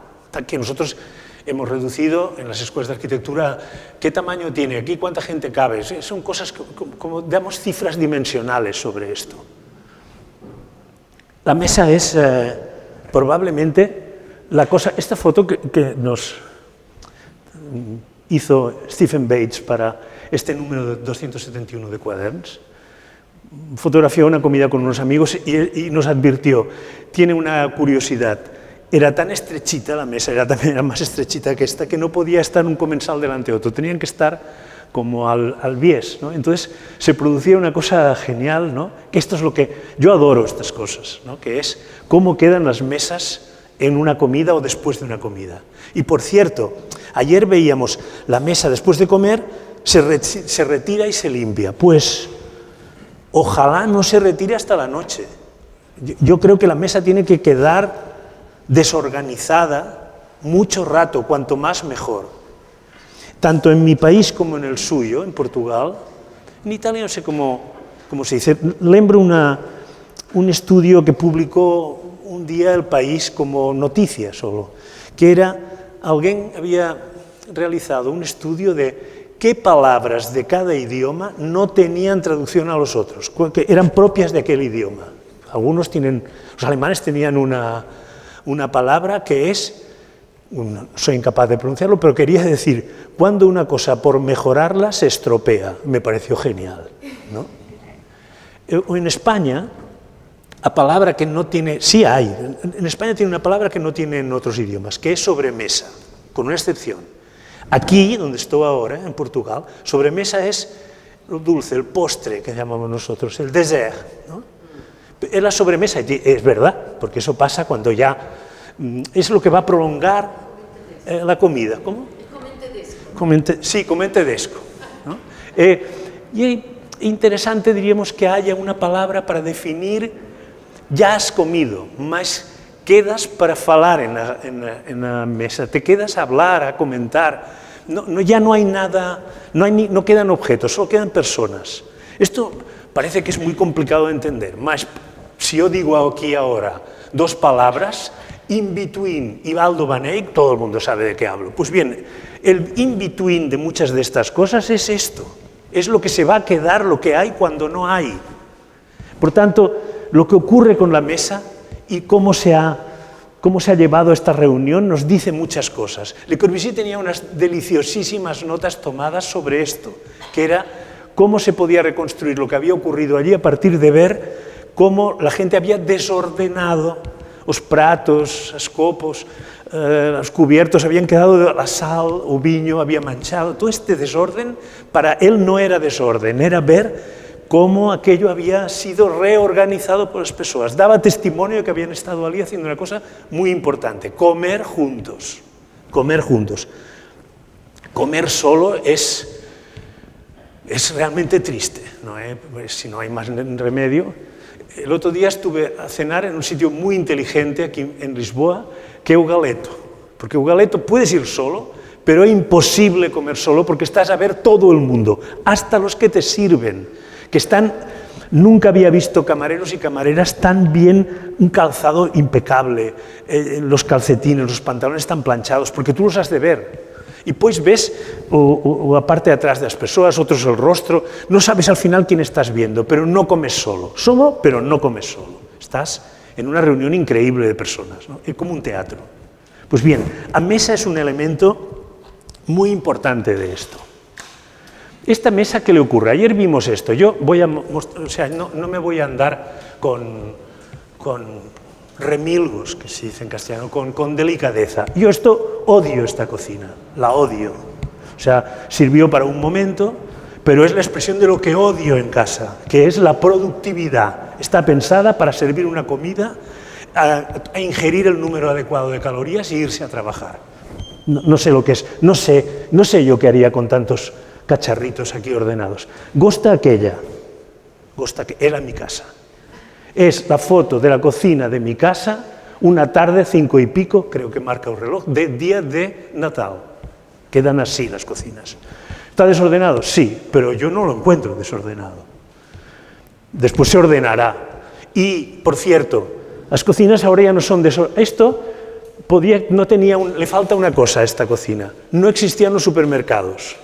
que nosotros hemos reducido en las escuelas de arquitectura. ¿Qué tamaño tiene aquí? ¿Cuánta gente cabe? Son cosas como damos cifras dimensionales sobre esto. La mesa es probablemente la cosa. Esta foto que nos hizo Stephen Bates para este número 271 de Quaderns, fotografió una comida con unos amigos y nos advirtió, tiene una curiosidad. Era tan estrechita la mesa, era más estrechita que esta, que no podía estar un comensal delante de otro, tenían que estar como al bies, ¿no? Entonces se producía una cosa genial, ¿no? Que esto es lo que yo adoro, estas cosas, ¿no? Que es cómo quedan las mesas en una comida o después de una comida. Y por cierto, ayer veíamos la mesa después de comer, se retira y se limpia. Pues ojalá no se retire hasta la noche. Yo creo que la mesa tiene que quedar desorganizada mucho rato, cuanto más mejor. Tanto en mi país como en el suyo, en Portugal, en Italia no sé cómo se dice. Lembro un estudio que publicó un día El País como noticia solo, que era, alguien había realizado un estudio de qué palabras de cada idioma no tenían traducción a los otros, que eran propias de aquel idioma. Algunos tienen, los alemanes tenían una palabra que es, soy incapaz de pronunciarlo, pero quería decir, cuando una cosa por mejorarla se estropea. Me pareció genial, ¿no? O en España, la palabra que no tiene, sí hay, en España tiene una palabra que no tiene en otros idiomas, que es sobremesa, con una excepción. Aquí, donde estoy ahora, en Portugal, sobremesa es lo dulce, el postre que llamamos nosotros, el dessert, ¿no? Es la sobremesa, es verdad, porque eso pasa cuando ya es lo que va a prolongar la comida. ¿Cómo? Comentedesco, ¿no? Y es interesante, diríamos, que haya una palabra para definir ya has comido, mas quedas para falar en la mesa, te quedas a hablar, a comentar, ya no hay nada, no quedan objetos, solo quedan personas. Esto parece que es muy complicado de entender, mas si yo digo aquí ahora dos palabras, in-between y Baldo Van Eyck, todo el mundo sabe de qué hablo. Pues bien, el in-between de muchas de estas cosas es esto, es lo que se va a quedar, lo que hay cuando no hay. Por tanto, lo que ocurre con la mesa y cómo se ha llevado esta reunión nos dice muchas cosas. Le Corbusier tenía unas deliciosísimas notas tomadas sobre esto, que era cómo se podía reconstruir lo que había ocurrido allí a partir de ver cómo la gente había desordenado los pratos, los copos, los cubiertos, habían quedado, la sal, o viño había manchado. Todo este desorden, para él no era desorden, era ver cómo aquello había sido reorganizado por las personas. Daba testimonio de que habían estado allí haciendo una cosa muy importante, comer juntos. Comer juntos. Comer solo es realmente triste, ¿no? Pues si no hay más remedio. El otro día estuve a cenar en un sitio muy inteligente aquí en Lisboa, que es o Galeto. Porque o Galeto puedes ir solo, pero es imposible comer solo porque estás a ver todo el mundo, hasta los que te sirven, que están... Nunca había visto camareros y camareras tan bien, un calzado impecable, los calcetines, los pantalones están planchados, porque tú los has de ver. Y pues ves o a parte de atrás de las personas, otros el rostro, no sabes al final quién estás viendo, pero no comes solo. Solo, pero no comes solo. Estás en una reunión increíble de personas, ¿no? Es como un teatro. Pues bien, a mesa es un elemento muy importante de esto. Esta mesa, ¿qué le ocurre? Ayer vimos esto. Yo voy a mostrar, o sea, no me voy a andar con remilgos, que se dice en castellano, con delicadeza. Yo odio esta cocina, la odio. O sea, sirvió para un momento, pero es la expresión de lo que odio en casa, que es la productividad. Está pensada para servir una comida, a ingerir el número adecuado de calorías y irse a trabajar. No sé lo que es, no sé yo qué haría con tantos cacharritos aquí ordenados. Gosta aquella, era mi casa. Es la foto de la cocina de mi casa, una tarde, 5 y pico, creo que marca el reloj, de día de Natal. Quedan así las cocinas. ¿Está desordenado? Sí, pero yo no lo encuentro desordenado. Después se ordenará. Y, por cierto, las cocinas ahora ya no son desordenadas. Le falta una cosa a esta cocina. No existían los supermercados.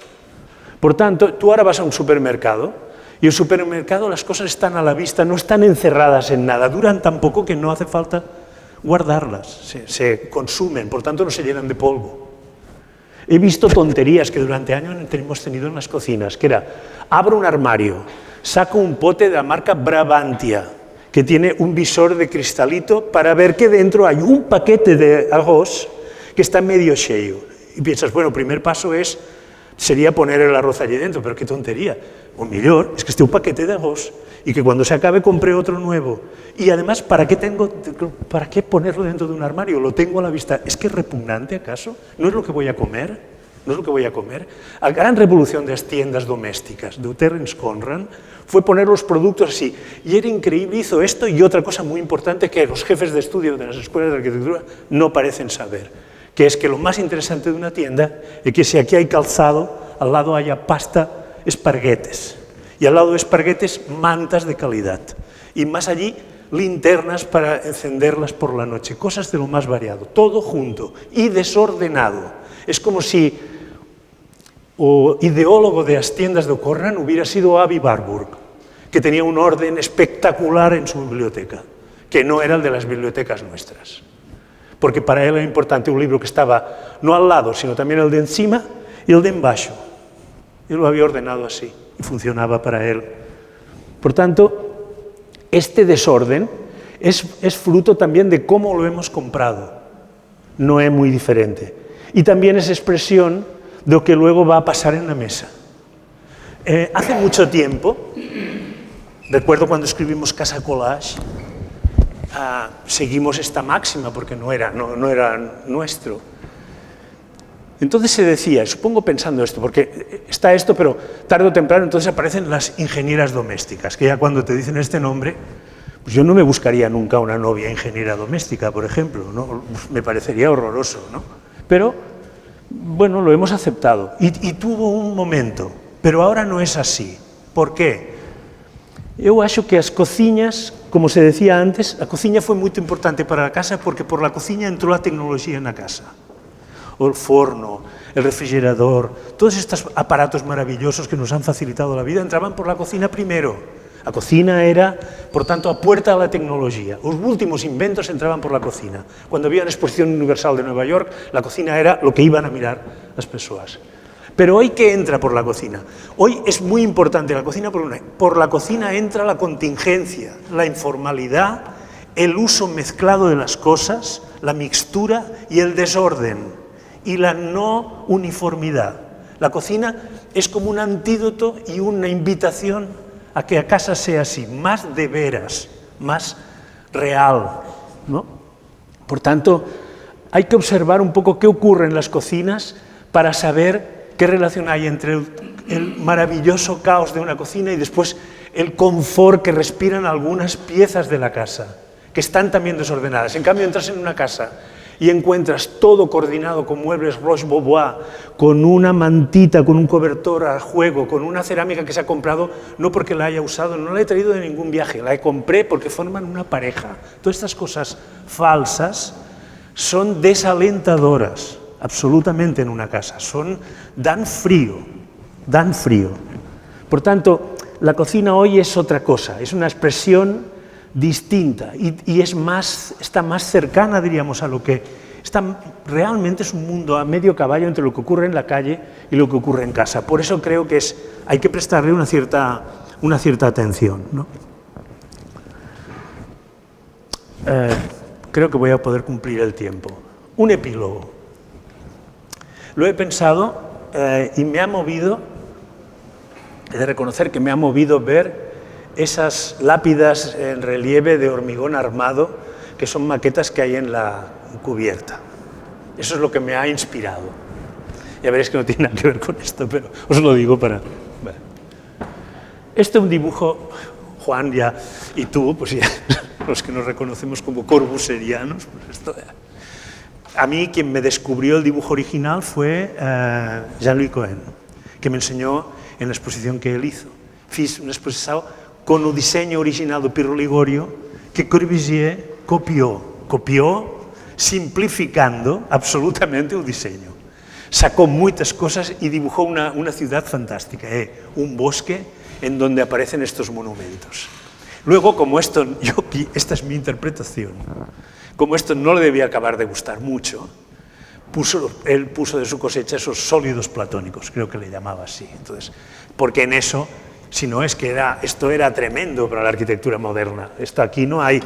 Por tanto, tú ahora vas a un supermercado y en el supermercado las cosas están a la vista, no están encerradas en nada, duran tan poco que no hace falta guardarlas, se consumen, por tanto no se llenan de polvo. He visto tonterías que durante años hemos tenido en las cocinas, que era, abro un armario, saco un pote de la marca Brabantia, que tiene un visor de cristalito para ver que dentro hay un paquete de arroz que está medio lleno. Y piensas, bueno, el primer paso sería poner el arroz allí dentro, pero qué tontería. O mejor, es que esté un paquete de arroz y que cuando se acabe compré otro nuevo. Y además, ¿para qué ponerlo dentro de un armario? Lo tengo a la vista. ¿Es que es repugnante acaso? ¿No es lo que voy a comer? ¿No es lo que voy a comer? La gran revolución de las tiendas domésticas de Terence Conran fue poner los productos así. Y era increíble, hizo esto y otra cosa muy importante que los jefes de estudio de las escuelas de arquitectura no parecen saber, que es que lo más interesante de una tienda es que si aquí hay calzado, al lado haya pasta, esparguetes. Y al lado de esparguetes, mantas de calidad. Y más allí, linternas para encenderlas por la noche. Cosas de lo más variado. Todo junto y desordenado. Es como si el ideólogo de las tiendas de O'Corran hubiera sido Avi Warburg, que tenía un orden espectacular en su biblioteca, que no era el de las bibliotecas nuestras. Porque para él era importante un libro que estaba no al lado, sino también el de encima y el de embaixo. Él lo había ordenado así y funcionaba para él. Por tanto, este desorden es fruto también de cómo lo hemos comprado. No es muy diferente. Y también es expresión de lo que luego va a pasar en la mesa. Hace mucho tiempo, recuerdo cuando escribimos Casa Collage, seguimos esta máxima porque no era nuestro. Entonces se decía, supongo pensando esto, porque está esto, pero tarde o temprano entonces aparecen las ingenieras domésticas, que ya cuando te dicen este nombre, pues yo no me buscaría nunca una novia ingeniera doméstica, por ejemplo, ¿no? Me parecería horroroso, ¿no? Pero, bueno, lo hemos aceptado y tuvo un momento, pero ahora no es así. ¿Por qué? Yo acho que las cocinas, como se decía antes, la cocina fue muy importante para la casa porque por la cocina entró la tecnología en la casa. O el forno, el refrigerador, todos estos aparatos maravillosos que nos han facilitado la vida entraban por la cocina primero. La cocina era, por tanto, a puerta a la tecnología. Los últimos inventos entraban por la cocina. Cuando había una exposición universal de Nueva York, la cocina era lo que iban a mirar las personas. Pero hoy, ¿qué entra por la cocina? Hoy es muy importante la cocina por la cocina entra la contingencia, la informalidad, el uso mezclado de las cosas, la mixtura y el desorden y la no uniformidad. La cocina es como un antídoto y una invitación a que a casa sea así, más de veras, más real, ¿no? Por tanto, hay que observar un poco qué ocurre en las cocinas para saber qué relación hay entre el maravilloso caos de una cocina y después el confort que respiran algunas piezas de la casa, que están también desordenadas. En cambio, entras en una casa y encuentras todo coordinado con muebles Roche-Beaubois, con una mantita, con un cobertor a juego, con una cerámica que se ha comprado, no porque la haya usado, no la he traído de ningún viaje, la compré porque forman una pareja. Todas estas cosas falsas son desalentadoras, absolutamente, en una casa. Dan frío, dan frío. Por tanto, la cocina hoy es otra cosa, es una expresión distinta y está más cercana, diríamos, a lo que realmente es un mundo a medio caballo entre lo que ocurre en la calle y lo que ocurre en casa. Por eso creo que hay que prestarle una cierta atención, ¿no? Creo que voy a poder cumplir el tiempo. Un epílogo. Lo he pensado y me ha movido, he de reconocer que me ha movido ver esas lápidas en relieve de hormigón armado, que son maquetas que hay en la cubierta. Eso es lo que me ha inspirado. Ya veréis que no tiene nada que ver con esto, pero os lo digo para... Bueno. Este es un dibujo, Juan ya, y tú, pues ya, los que nos reconocemos como corbuserianos, pues esto ya. A mí quien me descubrió el dibujo original fue Jean-Louis Cohen, que me enseñó en la exposición que él hizo. Fiz una exposición con el diseño original de Pirro Ligorio que Corbusier copió simplificando absolutamente el diseño. Sacó muchas cosas y dibujó una ciudad fantástica, un bosque en donde aparecen estos monumentos. Luego, como esta es mi interpretación, como esto no le debía acabar de gustar mucho, él puso de su cosecha esos sólidos platónicos, creo que le llamaba así. Entonces, porque en eso, si no es que esto era tremendo para la arquitectura moderna. Esto aquí no hay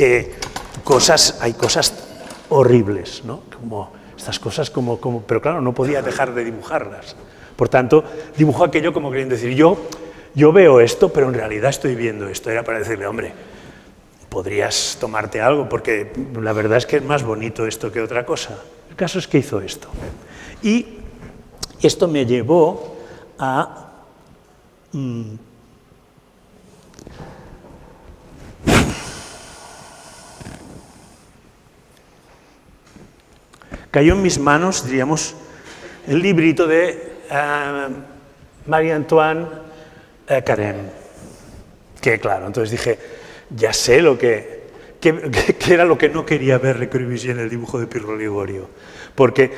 hay cosas horribles, ¿no? Como estas cosas pero claro, no podía dejar de dibujarlas. Por tanto, dibujó aquello como queriendo decir, yo veo esto, pero en realidad estoy viendo esto. Era para decirle, hombre, podrías tomarte algo, porque la verdad es que es más bonito esto que otra cosa. El caso es que hizo esto. Y esto me llevó a... Cayó en mis manos, diríamos, el librito de Marie-Antoine Carême, que claro, entonces dije, ya sé que era lo que no quería ver Le Corbusier en el dibujo de Pirro Ligorio, porque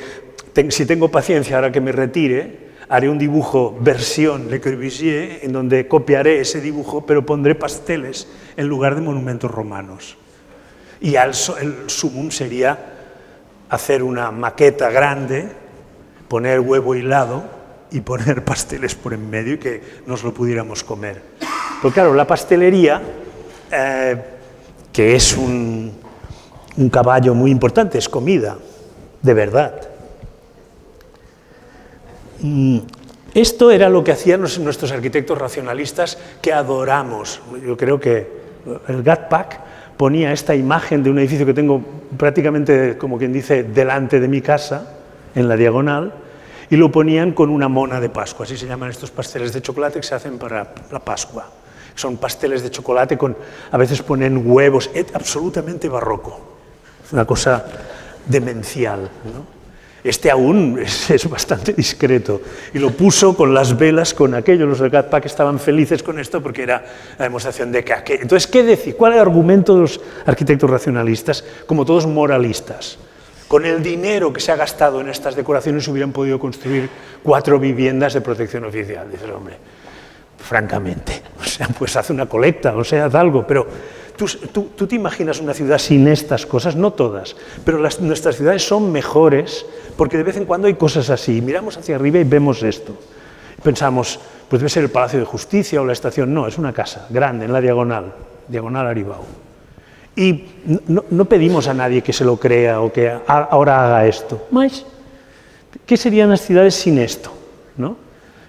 si tengo paciencia ahora que me retire, haré un dibujo versión Le Corbusier en donde copiaré ese dibujo, pero pondré pasteles en lugar de monumentos romanos. Y el sumum sería hacer una maqueta grande, poner huevo hilado y poner pasteles por en medio y que nos lo pudiéramos comer. Porque claro, la pastelería, que es un caballo muy importante, es comida, de verdad. Esto era lo que hacían nuestros arquitectos racionalistas que adoramos. Yo creo que el Gatpak ponía esta imagen de un edificio que tengo prácticamente, como quien dice, delante de mi casa, en la diagonal, y lo ponían con una mona de Pascua. Así se llaman estos pasteles de chocolate que se hacen para la Pascua. Son pasteles de chocolate a veces ponen huevos, es absolutamente barroco. Es una cosa demencial, ¿no? Este aún es bastante discreto y lo puso con las velas, con aquello. Los del Gatpak estaban felices con esto porque era la demostración de que... Entonces, ¿qué decir? ¿Cuál es el argumento de los arquitectos racionalistas? Como todos moralistas. Con el dinero que se ha gastado en estas decoraciones hubieran podido construir 4 viviendas de protección oficial. Dices, hombre, francamente, o sea, pues haz una colecta, o sea, haz algo, pero tú te imaginas una ciudad sin estas cosas, no todas, pero nuestras ciudades son mejores porque de vez en cuando hay cosas así. Miramos hacia arriba y vemos esto. Pensamos, pues debe ser el Palacio de Justicia o la estación. No, es una casa grande en la diagonal Aribau. Y no pedimos a nadie que se lo crea o que ahora haga esto. Mas, ¿qué serían las ciudades sin esto? ¿No?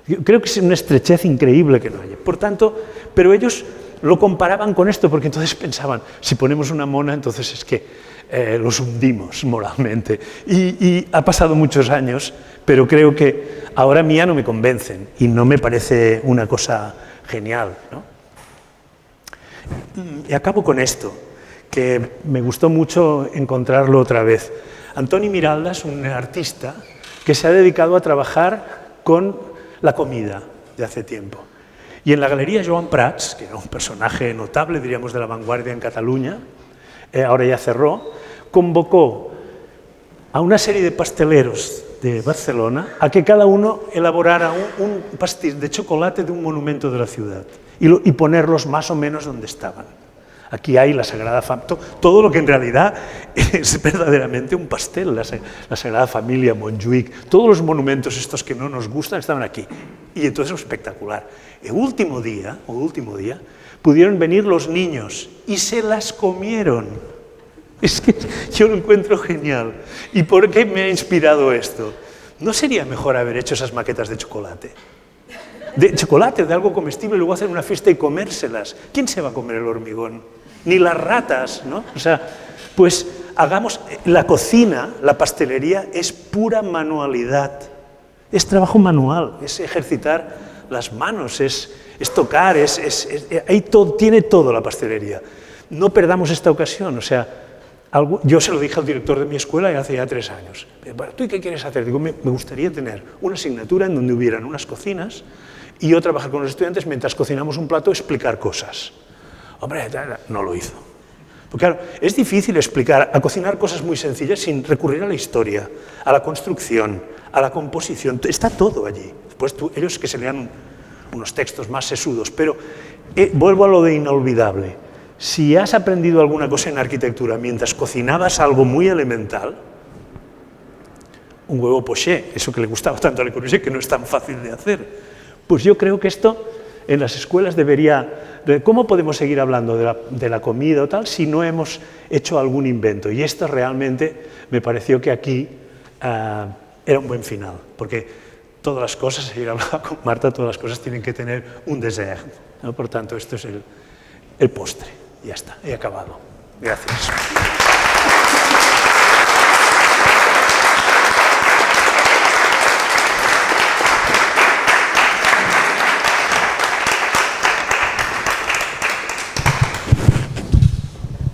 Yo creo que es una estrechez increíble que no haya. Por tanto, pero ellos lo comparaban con esto, porque entonces pensaban, si ponemos una mona, entonces es que los hundimos moralmente. Y ha pasado muchos años, pero creo que ahora a mí ya no me convencen y no me parece una cosa genial, ¿no? Y acabo con esto, que me gustó mucho encontrarlo otra vez. Antoni Miralda es un artista que se ha dedicado a trabajar con la comida de hace tiempo. Y en la Galería Joan Prats, que era un personaje notable, diríamos, de la vanguardia en Cataluña, ahora ya cerró, convocó a una serie de pasteleros de Barcelona a que cada uno elaborara un pastis de chocolate de un monumento de la ciudad y ponerlos más o menos donde estaban. Aquí hay la Sagrada Familia, todo lo que en realidad es verdaderamente un pastel, la Sagrada Familia, Montjuïc, todos los monumentos estos que no nos gustan estaban aquí. Y entonces es espectacular. El último día, pudieron venir los niños y se las comieron. Es que yo lo encuentro genial. ¿Y por qué me ha inspirado esto? ¿No sería mejor haber hecho esas maquetas de chocolate? De algo comestible, luego hacer una fiesta y comérselas. ¿Quién se va a comer el hormigón? Ni las ratas, ¿no? O sea, pues hagamos... La cocina, la pastelería, es pura manualidad. Es trabajo manual, es ejercitar las manos, es tocar, ahí tiene todo la pastelería. No perdamos esta ocasión, o sea... Yo se lo dije al director de mi escuela hace ya 3 años. ¿Tú qué quieres hacer? Digo, me gustaría tener una asignatura en donde hubieran unas cocinas y yo trabajar con los estudiantes mientras cocinamos un plato, explicar cosas. Hombre, no lo hizo. Porque claro, es difícil a cocinar cosas muy sencillas sin recurrir a la historia, a la construcción, a la composición. Está todo allí. Después ellos que se lean unos textos más sesudos, pero vuelvo a lo de inolvidable. Si has aprendido alguna cosa en arquitectura mientras cocinabas algo muy elemental, un huevo poché, eso que le gustaba tanto a Le Corbusier, que no es tan fácil de hacer, pues yo creo que esto en las escuelas debería... ¿Cómo podemos seguir hablando de la comida o tal si no hemos hecho algún invento? Y esto realmente me pareció que aquí era un buen final, porque todas las cosas, ayer hablaba con Marta, todas las cosas tienen que tener un dessert, ¿no? Por tanto, esto es el postre. Ya está, he acabado. Gracias.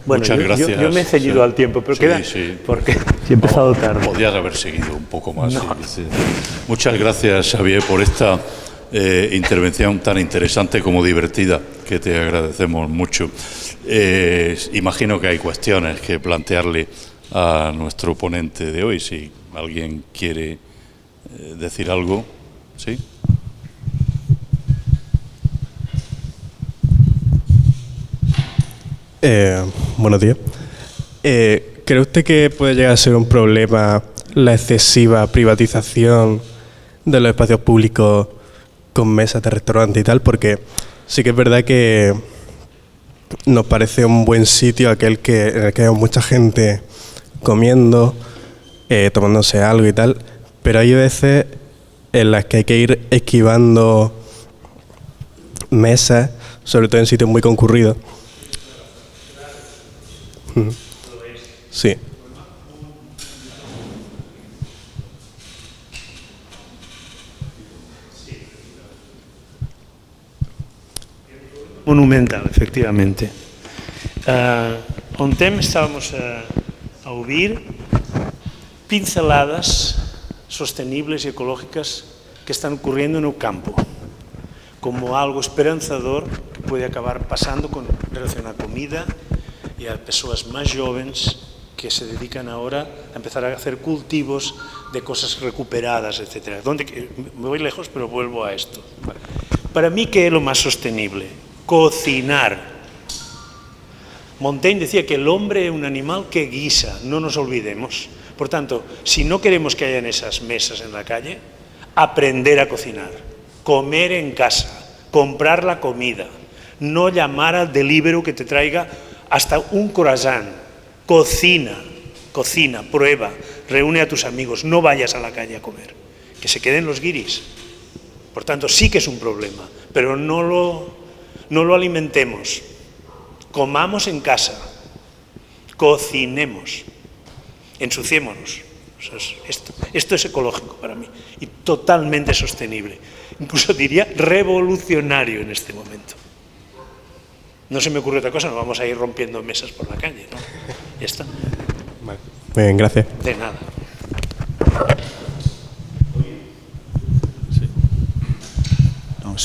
Bueno, muchas gracias. Yo me he ceñido al tiempo, pero porque he empezado tarde. Podías haber seguido un poco más. No. Sí. Muchas gracias, Xavier, por esta intervención tan interesante como divertida, que te agradecemos mucho. Imagino que hay cuestiones que plantearle a nuestro ponente de hoy, si alguien quiere decir algo. ¿Sí? Buenos días. ¿Cree usted que puede llegar a ser un problema la excesiva privatización de los espacios públicos con mesas de restaurante y tal? Porque sí que es verdad que nos parece un buen sitio en el que hay mucha gente comiendo, tomándose algo y tal, pero hay veces en las que hay que ir esquivando mesas, sobre todo en sitios muy concurridos. Sí. Monumental, efectivamente. Ontem estábamos a oír pinceladas sostenibles y ecológicas que están ocurriendo en el campo, como algo esperanzador que puede acabar pasando con relación a comida y a personas más jóvenes que se dedican ahora a empezar a hacer cultivos de cosas recuperadas, etc. Me voy lejos, pero vuelvo a esto. Para mí, ¿qué es lo más sostenible? Cocinar. Montaigne decía que el hombre es un animal que guisa, no nos olvidemos. Por tanto, si no queremos que hayan esas mesas en la calle, aprender a cocinar, comer en casa, comprar la comida, no llamar al delivery que te traiga hasta un croissant. Cocina, prueba, reúne a tus amigos, no vayas a la calle a comer, que se queden los guiris. Por tanto, sí que es un problema, pero no lo alimentemos. Comamos en casa, cocinemos, ensuciémonos. Esto es ecológico para mí y totalmente sostenible. Incluso diría revolucionario en este momento. No se me ocurre otra cosa, no vamos a ir rompiendo mesas por la calle, ¿no? Ya está. Vale. Muy bien, gracias. De nada.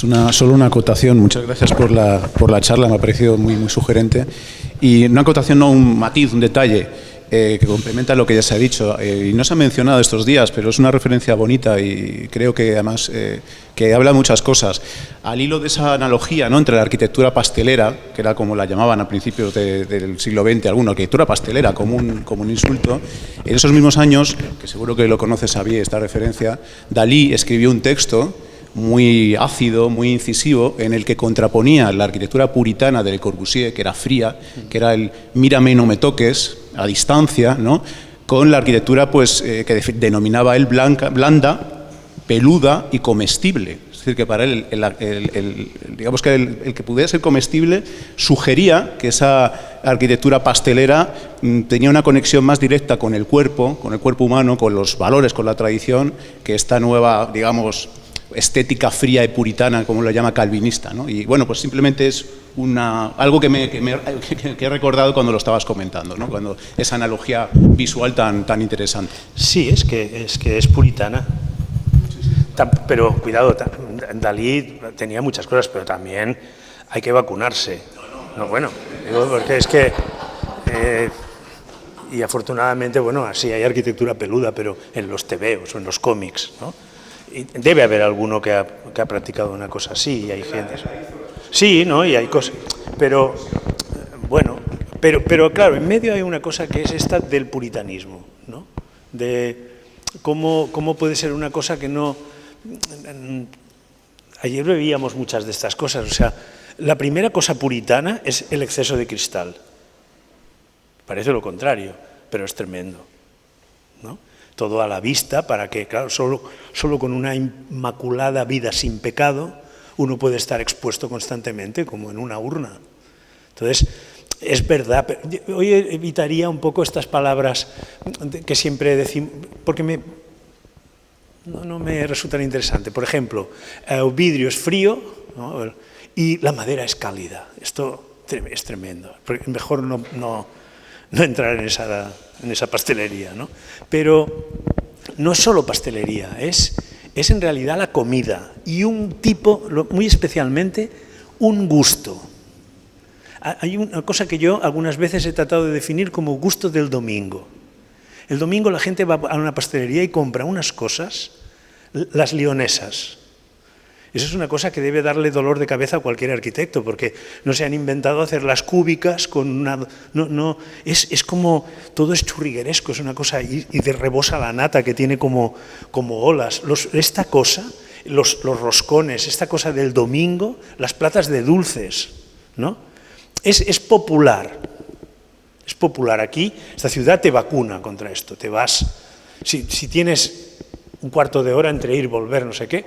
No, solo una acotación. Muchas gracias por la charla, me ha parecido muy sugerente. Y una acotación, no un matiz, un detalle que complementa lo que ya se ha dicho. Y no se ha mencionado estos días, pero es una referencia bonita y creo que además que habla de muchas cosas. Al hilo de esa analogía, ¿no?, entre la arquitectura pastelera, que era como la llamaban a principios del siglo XX, alguna arquitectura pastelera como un insulto, en esos mismos años, que seguro que lo conoces, Xavier, esta referencia, Dalí escribió un texto muy ácido, muy incisivo, en el que contraponía la arquitectura puritana de Le Corbusier, que era fría, que era el mírame y no me toques, a distancia, ¿no?, con la arquitectura pues, que denominaba él blanda, peluda y comestible. Es decir, que para él digamos que el que pudiera ser comestible sugería que esa arquitectura pastelera tenía una conexión más directa con el cuerpo humano, con los valores, con la tradición, que esta nueva, digamos, estética fría y puritana, como lo llama calvinista, ¿no? Y bueno, pues simplemente es algo que he recordado cuando lo estabas comentando, ¿no?, cuando esa analogía visual tan interesante. Sí, es que es puritana. Pero cuidado, Dalí tenía muchas cosas, pero también hay que vacunarse. No, bueno, digo, porque es que y afortunadamente, bueno, así hay arquitectura peluda, pero en los tebeos o en los cómics, ¿no? Y debe haber alguno que ha practicado una cosa así, y hay gente. Sí, ¿no? Y hay cosas. Pero, bueno, pero claro, en medio hay una cosa que es esta del puritanismo, ¿no? De cómo puede ser una cosa que no. Ayer veíamos muchas de estas cosas, o sea, la primera cosa puritana es el exceso de cristal. Parece lo contrario, pero es tremendo, ¿no? Todo a la vista para que, claro, solo con una inmaculada vida sin pecado uno puede estar expuesto constantemente como en una urna. Entonces, es verdad, pero hoy evitaría un poco estas palabras que siempre decimos, porque no me resultan interesantes. Por ejemplo, el vidrio es frío, ¿no?, y la madera es cálida. Esto es tremendo. Mejor no entrar en esa pastelería, ¿no? Pero no es solo pastelería, es en realidad la comida y un tipo, muy especialmente, un gusto. Hay una cosa que yo algunas veces he tratado de definir como gusto del domingo. El domingo la gente va a una pastelería y compra unas cosas, las lionesas. Eso es una cosa que debe darle dolor de cabeza a cualquier arquitecto, porque no se han inventado hacer las cúbicas con una. No, es como. Todo es churrigueresco, es una cosa. Y rebosa la nata que tiene como olas. Esta cosa, los roscones, esta cosa del domingo, las platas de dulces, ¿no? Es popular. Es popular. Aquí, esta ciudad te vacuna contra esto. Te vas. Si tienes un cuarto de hora entre ir y volver, no sé qué,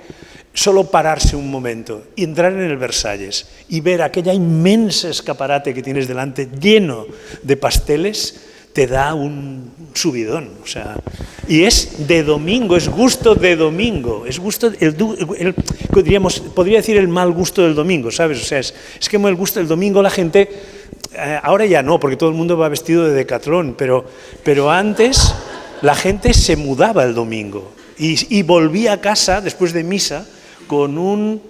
solo pararse un momento y entrar en el Versalles y ver aquella inmensa escaparate que tienes delante lleno de pasteles, te da un subidón. O sea, y es de domingo, es gusto de domingo, es gusto, podría decir el mal gusto del domingo, ¿sabes? O sea, es que el gusto del domingo la gente, ahora ya no, porque todo el mundo va vestido de Decatlón, pero antes la gente se mudaba el domingo y volvía a casa después de misa con un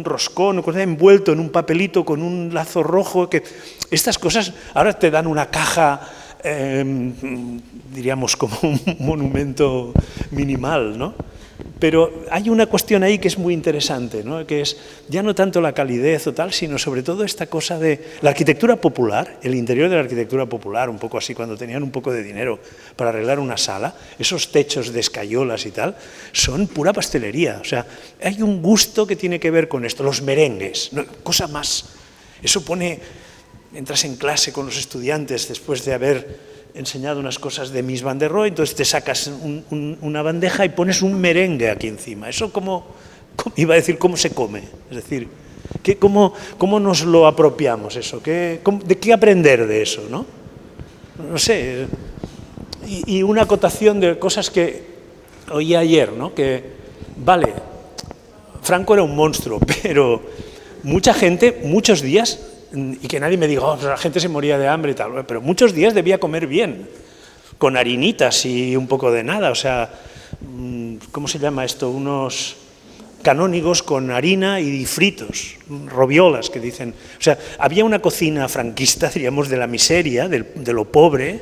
roscón, envuelto en un papelito, con un lazo rojo. Estas cosas ahora te dan una caja, diríamos, como un monumento minimal, ¿no? Pero hay una cuestión ahí que es muy interesante, ¿no?, que es ya no tanto la calidez o tal, sino sobre todo esta cosa de la arquitectura popular, el interior de la arquitectura popular, un poco así, cuando tenían un poco de dinero para arreglar una sala, esos techos de escayolas y tal, son pura pastelería. O sea, hay un gusto que tiene que ver con esto, los merengues, ¿no?, cosa más. Eso entras en clase con los estudiantes después de haber enseñado unas cosas de Mies van der Rohe, entonces te sacas una bandeja y pones un merengue aquí encima. Eso iba a decir, ¿cómo se come? Es decir, ¿cómo nos lo apropiamos eso? ¿De qué aprender de eso, no? No sé. Y una acotación de cosas que oí ayer, ¿no? Que, vale, Franco era un monstruo, pero mucha gente, muchos días, y que nadie me diga, oh, la gente se moría de hambre y tal, pero muchos días debía comer bien, con harinitas y un poco de nada, o sea, ¿cómo se llama esto? Unos canónigos con harina y fritos, roviolas que dicen. O sea, había una cocina franquista, diríamos, de la miseria, de lo pobre,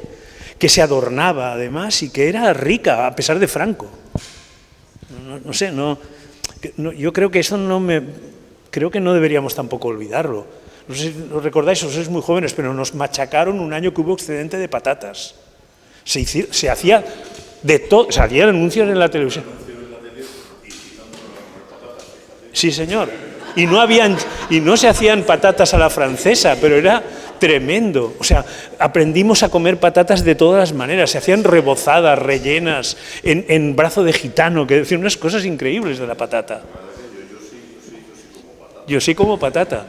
que se adornaba además y que era rica a pesar de Franco. No sé, yo creo que eso creo que no deberíamos tampoco olvidarlo. No sé si lo recordáis, os sois muy jóvenes, pero nos machacaron un año que hubo excedente de patatas. Se hacía de todo, salían anuncios en la televisión. Sí, señor. Y no se hacían patatas a la francesa, pero era tremendo. O sea, aprendimos a comer patatas de todas las maneras. Se hacían rebozadas, rellenas, en brazo de gitano, que decían unas cosas increíbles de la patata. Yo sí como patata.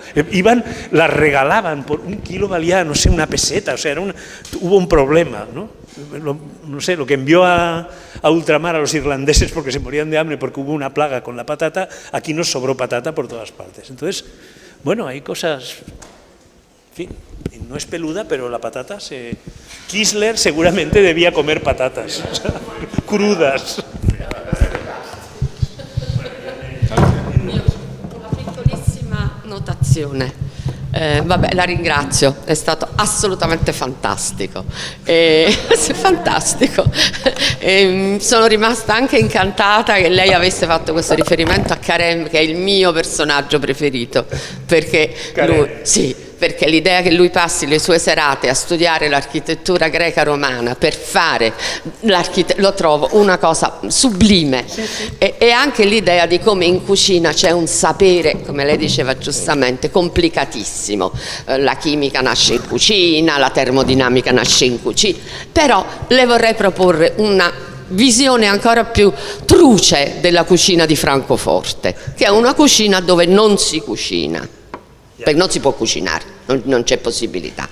Las regalaban, por 1 kilo valía, no sé, una peseta. O sea, hubo un problema, ¿no? No sé, lo que envió a ultramar a los irlandeses porque se morían de hambre porque hubo una plaga con la patata, aquí nos sobró patata por todas partes. Entonces, bueno, hay cosas, en fin, no es peluda, pero la patata Kisler seguramente debía comer patatas, crudas. Una piccolissima notazione. Vabbè, la ringrazio, è stato assolutamente fantastico, fantastico. Sono rimasta anche incantata che lei avesse fatto questo riferimento a Carême, che è il mio personaggio preferito, perché perché l'idea che lui passi le sue serate a studiare l'architettura greca-romana per fare lo trovo una cosa sublime. E anche l'idea di come in cucina c'è un sapere, come lei diceva giustamente, complicatissimo. La chimica nasce in cucina, la termodinamica nasce in cucina, però le vorrei proporre una visione ancora più truce della cucina di Francoforte, che è una cucina dove non si cucina, perché non si può cucinare, non c'è possibilità.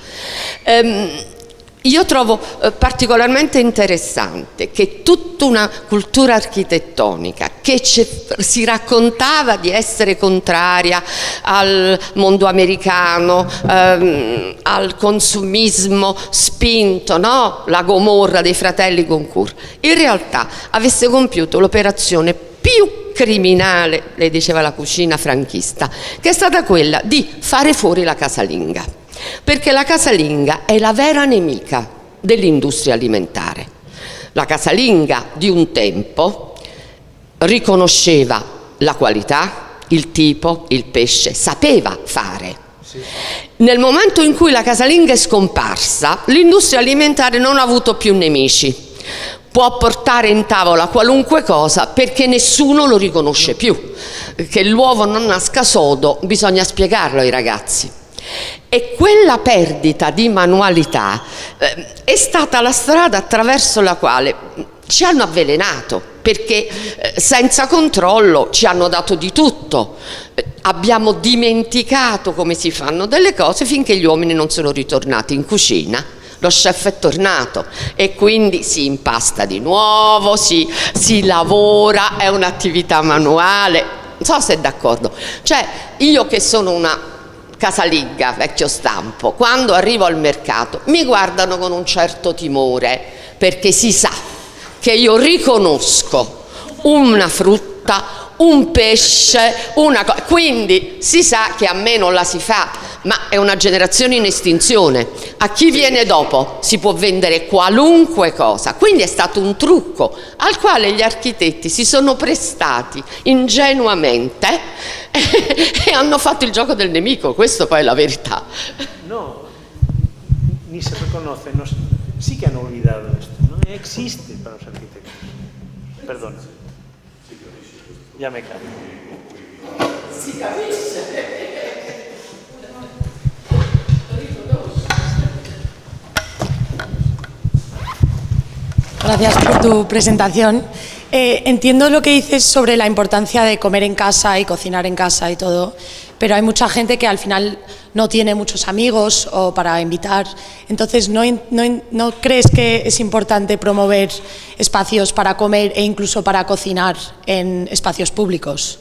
Io trovo particolarmente interessante che tutta una cultura architettonica che si raccontava di essere contraria al mondo americano, al consumismo spinto, no? La Gomorra dei fratelli Goncourt, in realtà avesse compiuto l'operazione più criminale, lei diceva la cucina franchista, che è stata quella di fare fuori la casalinga, perché la casalinga è la vera nemica dell'industria alimentare. La casalinga di un tempo riconosceva la qualità, il tipo, il pesce, sapeva fare. Nel momento in cui la casalinga è scomparsa, l'industria alimentare non ha avuto più nemici. Può portare in tavola qualunque cosa perché nessuno lo riconosce più. Che l'uovo non nasca sodo bisogna spiegarlo ai ragazzi. E quella perdita di manualità è stata la strada attraverso la quale ci hanno avvelenato, perché senza controllo ci hanno dato di tutto. Abbiamo dimenticato come si fanno delle cose finché gli uomini non sono ritornati in cucina. Lo chef è tornato e quindi si impasta di nuovo, si lavora, è un'attività manuale. Non so se è d'accordo. Cioè, io che sono una casalinga, vecchio stampo, quando arrivo al mercato mi guardano con un certo timore, perché si sa che io riconosco una frutta, un pesce, quindi si sa che a me non la si fa, ma è una generazione in estinzione. A chi viene dopo si può vendere qualunque cosa, quindi è stato un trucco al quale gli architetti si sono prestati ingenuamente e hanno fatto il gioco del nemico, questo poi è la verità. No, ni se reconoce, sí que han olvidado esto, no existe para los arquitectos. Perdona. Ya me callo. Si capisce. Gracias por tu presentación. Entiendo lo que dices sobre la importancia de comer en casa y cocinar en casa y todo, pero hay mucha gente que al final no tiene muchos amigos o para invitar. Entonces, ¿no crees que es importante promover espacios para comer e incluso para cocinar en espacios públicos?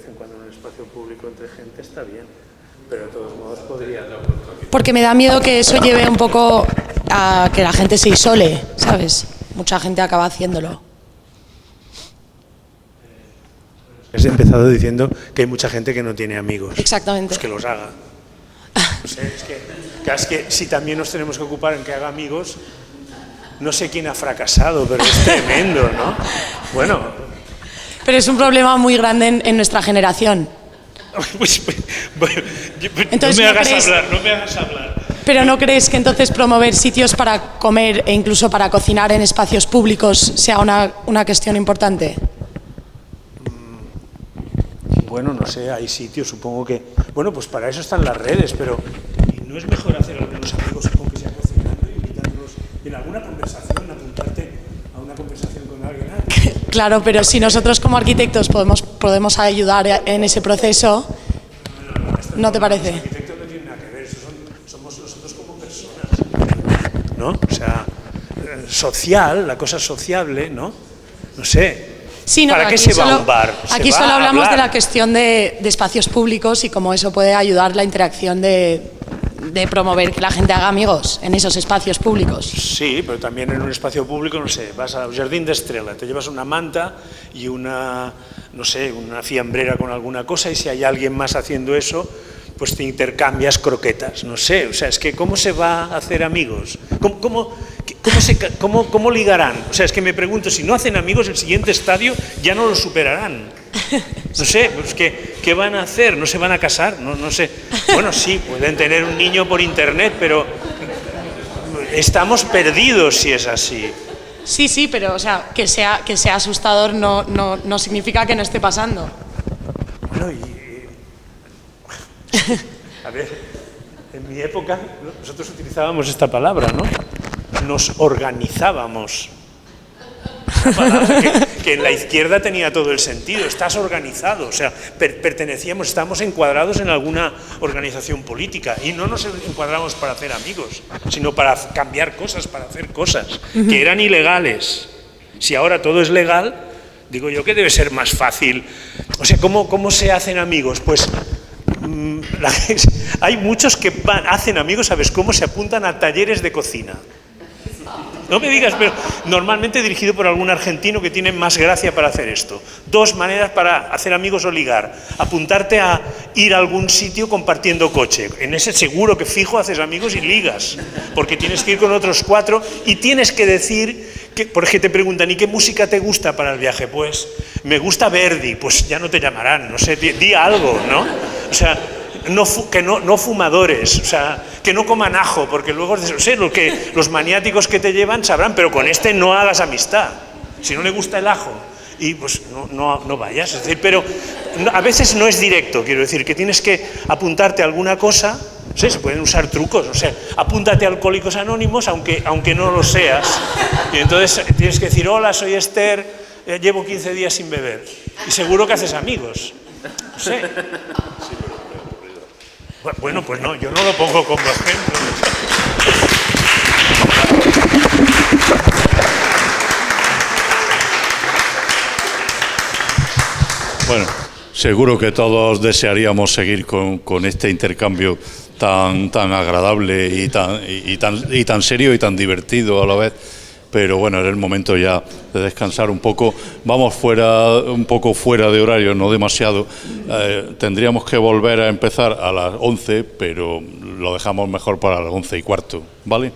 en cuando en un espacio público entre gente está bien, pero de todos modos podría... Porque me da miedo que eso lleve un poco a que la gente se isole, ¿sabes? Mucha gente acaba haciéndolo. Has empezado diciendo que hay mucha gente que no tiene amigos. Exactamente. Pues que los haga. No sé, es que si también nos tenemos que ocupar en que haga amigos, no sé quién ha fracasado, pero es tremendo, ¿no? Bueno. Pero es un problema muy grande en nuestra generación. Bueno, Entonces, no me hagas hablar. Pero ¿no crees que entonces promover sitios para comer e incluso para cocinar en espacios públicos sea una cuestión importante? Bueno, no sé, hay sitios, supongo que... Bueno, pues para eso están las redes, pero ¿no es mejor hacer algunos amigos, supongo que sea cocinando, invitándolos en alguna conversación, apuntarte a una conversación con alguien? Claro, pero si nosotros como arquitectos podemos ayudar en ese proceso, ¿no te parece? Los arquitectos no tienen nada que ver, somos nosotros como personas, ¿no? O sea, social, la cosa sociable, ¿no? No sé. Sí, no, ¿Para qué se va a un bar? Aquí solo hablamos de la cuestión de espacios públicos y cómo eso puede ayudar la interacción de promover que la gente haga amigos en esos espacios públicos. Sí, pero también en un espacio público, no sé, vas al Jardín de Estrella, te llevas una manta y una, no sé, una fiambrera con alguna cosa y si hay alguien más haciendo eso, pues te intercambias croquetas, no sé, o sea, es que ¿cómo se va a hacer amigos? ¿Cómo ligarán? O sea, es que me pregunto, si no hacen amigos, el siguiente estadio ya no lo superarán. No sé, pues ¿qué van a hacer? ¿No se van a casar? No sé. Bueno, sí, pueden tener un niño por internet, pero estamos perdidos si es así. Sí, pero o sea, que sea asustador no significa que no esté pasando. Bueno, a ver, en mi época nosotros utilizábamos esta palabra, ¿no? Nos organizábamos. Una palabra que en la izquierda tenía todo el sentido. Estás organizado, o sea, estamos encuadrados en alguna organización política y no nos encuadramos para hacer amigos, sino para cambiar cosas, para hacer cosas que eran ilegales. Si ahora todo es legal, digo yo que debe ser más fácil. O sea, ¿cómo se hacen amigos? Pues hay muchos que hacen amigos, ¿sabes cómo? Se apuntan a talleres de cocina. No me digas, pero normalmente dirigido por algún argentino que tiene más gracia para hacer esto. 2 maneras para hacer amigos o ligar. Apuntarte a ir a algún sitio compartiendo coche. En ese seguro que fijo haces amigos y ligas, porque tienes que ir con otros 4 y tienes que decir, porque te preguntan, ¿y qué música te gusta para el viaje? Pues me gusta Verdi, pues ya no te llamarán, no sé, di algo, ¿no? O sea, no fumadores, o sea, que no coman ajo, porque luego, no sé, los maniáticos que te llevan sabrán, pero con este no hagas amistad, si no le gusta el ajo, y pues no vayas, es decir, pero a veces no es directo, quiero decir, que tienes que apuntarte a alguna cosa, no sé, se pueden usar trucos, o sea, apúntate a Alcohólicos Anónimos, aunque no lo seas, y entonces tienes que decir, hola, soy Esther, llevo 15 días sin beber, y seguro que haces amigos, no sé. Bueno, pues no, yo no lo pongo como ejemplo. Bueno, seguro que todos desearíamos seguir con este intercambio tan agradable y tan serio y tan divertido a la vez. Pero bueno, era el momento ya de descansar un poco. Vamos un poco fuera de horario, no demasiado. Tendríamos que volver a empezar a las 11, pero lo dejamos mejor para las 11:15, ¿vale?